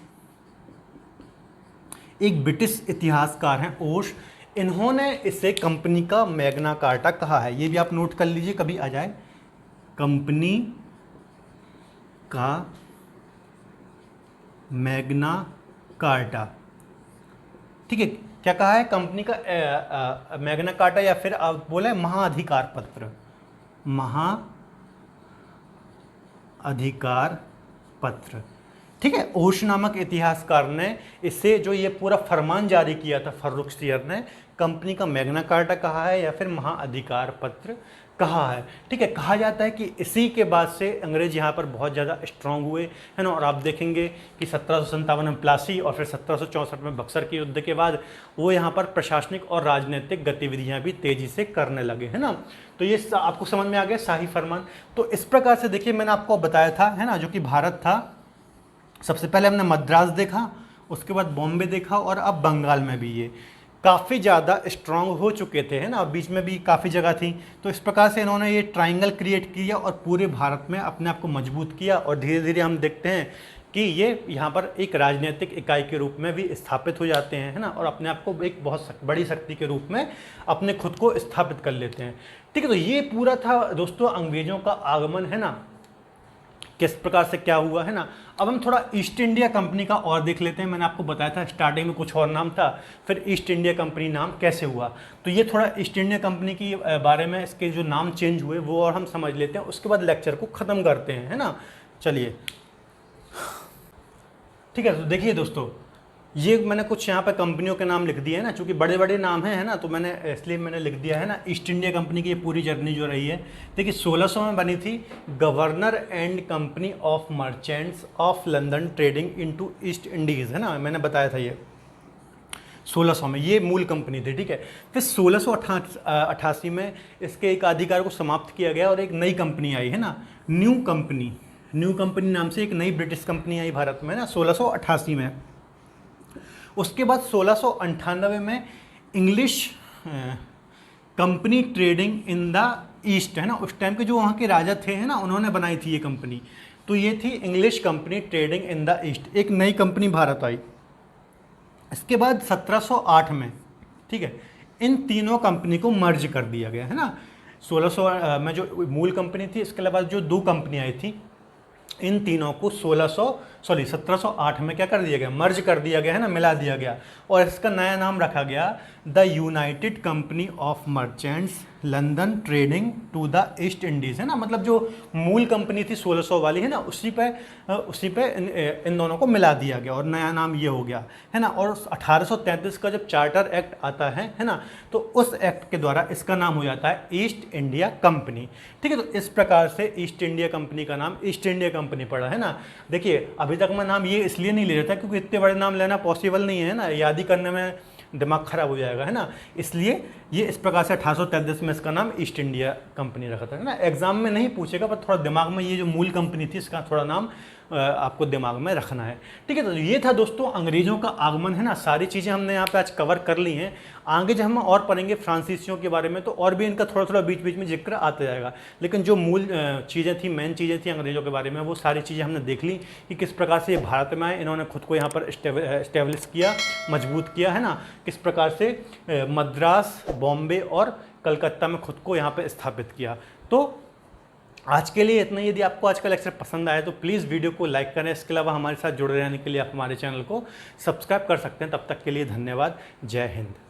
एक ब्रिटिश इतिहासकार हैं ओर्स। इन्होंने इसे कंपनी का मैग्ना कार्टा कहा है, ये भी आप नोट कर लीजिए, कभी आ जाए, कंपनी का मैग्ना कार्टा, ठीक है। क्या कहा है, कंपनी का मैग्ना कार्टा, या फिर आप बोले महाअधिकार पत्र, महाअधिकार पत्र, ठीक है। ओश नामक इतिहासकार ने इससे जो ये पूरा फरमान जारी किया था, फर्रुखसियर ने, कंपनी का मैग्ना कार्टा कहा है या फिर महाअधिकार पत्र कहा है, ठीक है। कहा जाता है कि इसी के बाद से अंग्रेज यहाँ पर बहुत ज़्यादा स्ट्रांग हुए, है ना। और आप देखेंगे कि 1757 में प्लासी और फिर 1764 में बक्सर के युद्ध के बाद वो यहाँ पर प्रशासनिक और राजनीतिक गतिविधियाँ भी तेज़ी से करने लगे, है ना। तो ये आपको समझ में आ गया शाही फरमान। तो इस प्रकार से देखिए मैंने आपको बताया था, है ना, जो कि भारत था, सबसे पहले हमने मद्रास देखा, उसके बाद बॉम्बे देखा, और अब बंगाल में भी ये काफ़ी ज़्यादा स्ट्रांग हो चुके थे, है ना। बीच में भी काफ़ी जगह थी। तो इस प्रकार से इन्होंने ये ट्रायंगल क्रिएट किया और पूरे भारत में अपने आप को मजबूत किया, और धीरे धीरे हम देखते हैं कि ये यहाँ पर एक राजनीतिक इकाई के रूप में भी स्थापित हो जाते हैं, है ना, और अपने आप को एक बहुत बड़ी शक्ति के रूप में अपने खुद को स्थापित कर लेते हैं, ठीक है। तो ये पूरा था दोस्तों अंग्रेज़ों का आगमन, है ना, किस प्रकार से क्या हुआ, है ना। अब हम थोड़ा ईस्ट इंडिया कंपनी का और देख लेते हैं। मैंने आपको बताया था स्टार्टिंग में कुछ और नाम था, फिर ईस्ट इंडिया कंपनी नाम कैसे हुआ। तो ये थोड़ा ईस्ट इंडिया कंपनी की बारे में, इसके जो नाम चेंज हुए वो और हम समझ लेते हैं, उसके बाद लेक्चर को ख़त्म करते हैं, है ना। चलिए ठीक है। तो देखिए दोस्तों, ये मैंने कुछ यहाँ पे कंपनियों के नाम लिख दिए हैं ना, चूँकि बड़े बड़े नाम हैं, है ना, तो मैंने इसलिए मैंने लिख दिया है ना। ईस्ट इंडिया कंपनी की ये पूरी जर्नी जो रही है, देखिए 1600 में बनी थी, governor and company of merchants of London trading into east Indies, है ना, मैंने बताया था ये। 1600 में ये मूल कंपनी थी, ठीक है। फिर 1688 में इसके एक अधिकार को समाप्त किया गया और एक नई कंपनी आई है ना, न्यू कंपनी नाम से एक नई ब्रिटिश कंपनी आई भारत में ना 1688 में। उसके बाद 1698 में English company trading in the east है ना, उस टाइम के जो वहाँ के राजा थे है ना, उन्होंने बनाई थी ये कंपनी। तो ये थी English company trading in the east, एक नई कंपनी भारत आई। इसके बाद 1708 में, ठीक है, इन तीनों कंपनी को मर्ज कर दिया गया है ना। 1600 में जो मूल कंपनी थी, इसके अलावा जो दो कंपनी आई थी, इन तीनों को 1708 में क्या कर दिया गया, मर्ज कर दिया गया है ना, मिला दिया गया। और इसका नया नाम रखा गया the united company of merchants London trading to the East Indies है ना। मतलब जो मूल कंपनी थी 1600 वाली है ना, उसी पे इन दोनों को मिला दिया गया और नया नाम ये हो गया है ना। और 1833 का जब चार्टर एक्ट आता है ना, तो उस एक्ट के द्वारा इसका नाम हो जाता है ईस्ट इंडिया कंपनी, ठीक है। तो इस प्रकार से ईस्ट इंडिया कंपनी का नाम ईस्ट इंडिया कंपनी पड़ा है ना। देखिए अभी तक मैं नाम ये इसलिए नहीं ले रहा था क्योंकि इतने बड़े नाम लेना पॉसिबल नहीं है ना, याद ही करने में दिमाग खराब हो जाएगा है ना, इसलिए ये इस प्रकार से 1833 में इसका नाम ईस्ट इंडिया कंपनी रखा था है ना। एग्जाम में नहीं पूछेगा पर थोड़ा दिमाग में ये जो मूल कंपनी थी इसका थोड़ा नाम आपको दिमाग में रखना है, ठीक है। तो ये था दोस्तों अंग्रेज़ों का आगमन है ना। सारी चीज़ें हमने यहाँ पे आज कवर कर ली हैं। आगे जब हम और पढ़ेंगे फ्रांसीसियों के बारे में तो और भी इनका थोड़ा थोड़ा बीच बीच में जिक्र आता जाएगा, लेकिन जो मूल चीज़ें थी, मेन चीज़ें थी अंग्रेज़ों के बारे में, वो सारी चीज़ें हमने देख ली कि किस प्रकार से ये भारत में आए, इन्होंने खुद को यहाँ पर इस्टेब्लिश किया, मजबूत किया है ना, किस प्रकार से मद्रास, बॉम्बे और कलकत्ता में खुद को यहाँ पर स्थापित किया। तो आज के लिए इतना ही। यदि आपको आज का लेक्चर पसंद आया तो प्लीज़ वीडियो को लाइक करें। इसके अलावा हमारे साथ जुड़े रहने के लिए आप हमारे चैनल को सब्सक्राइब कर सकते हैं। तब तक के लिए धन्यवाद। जय हिंद।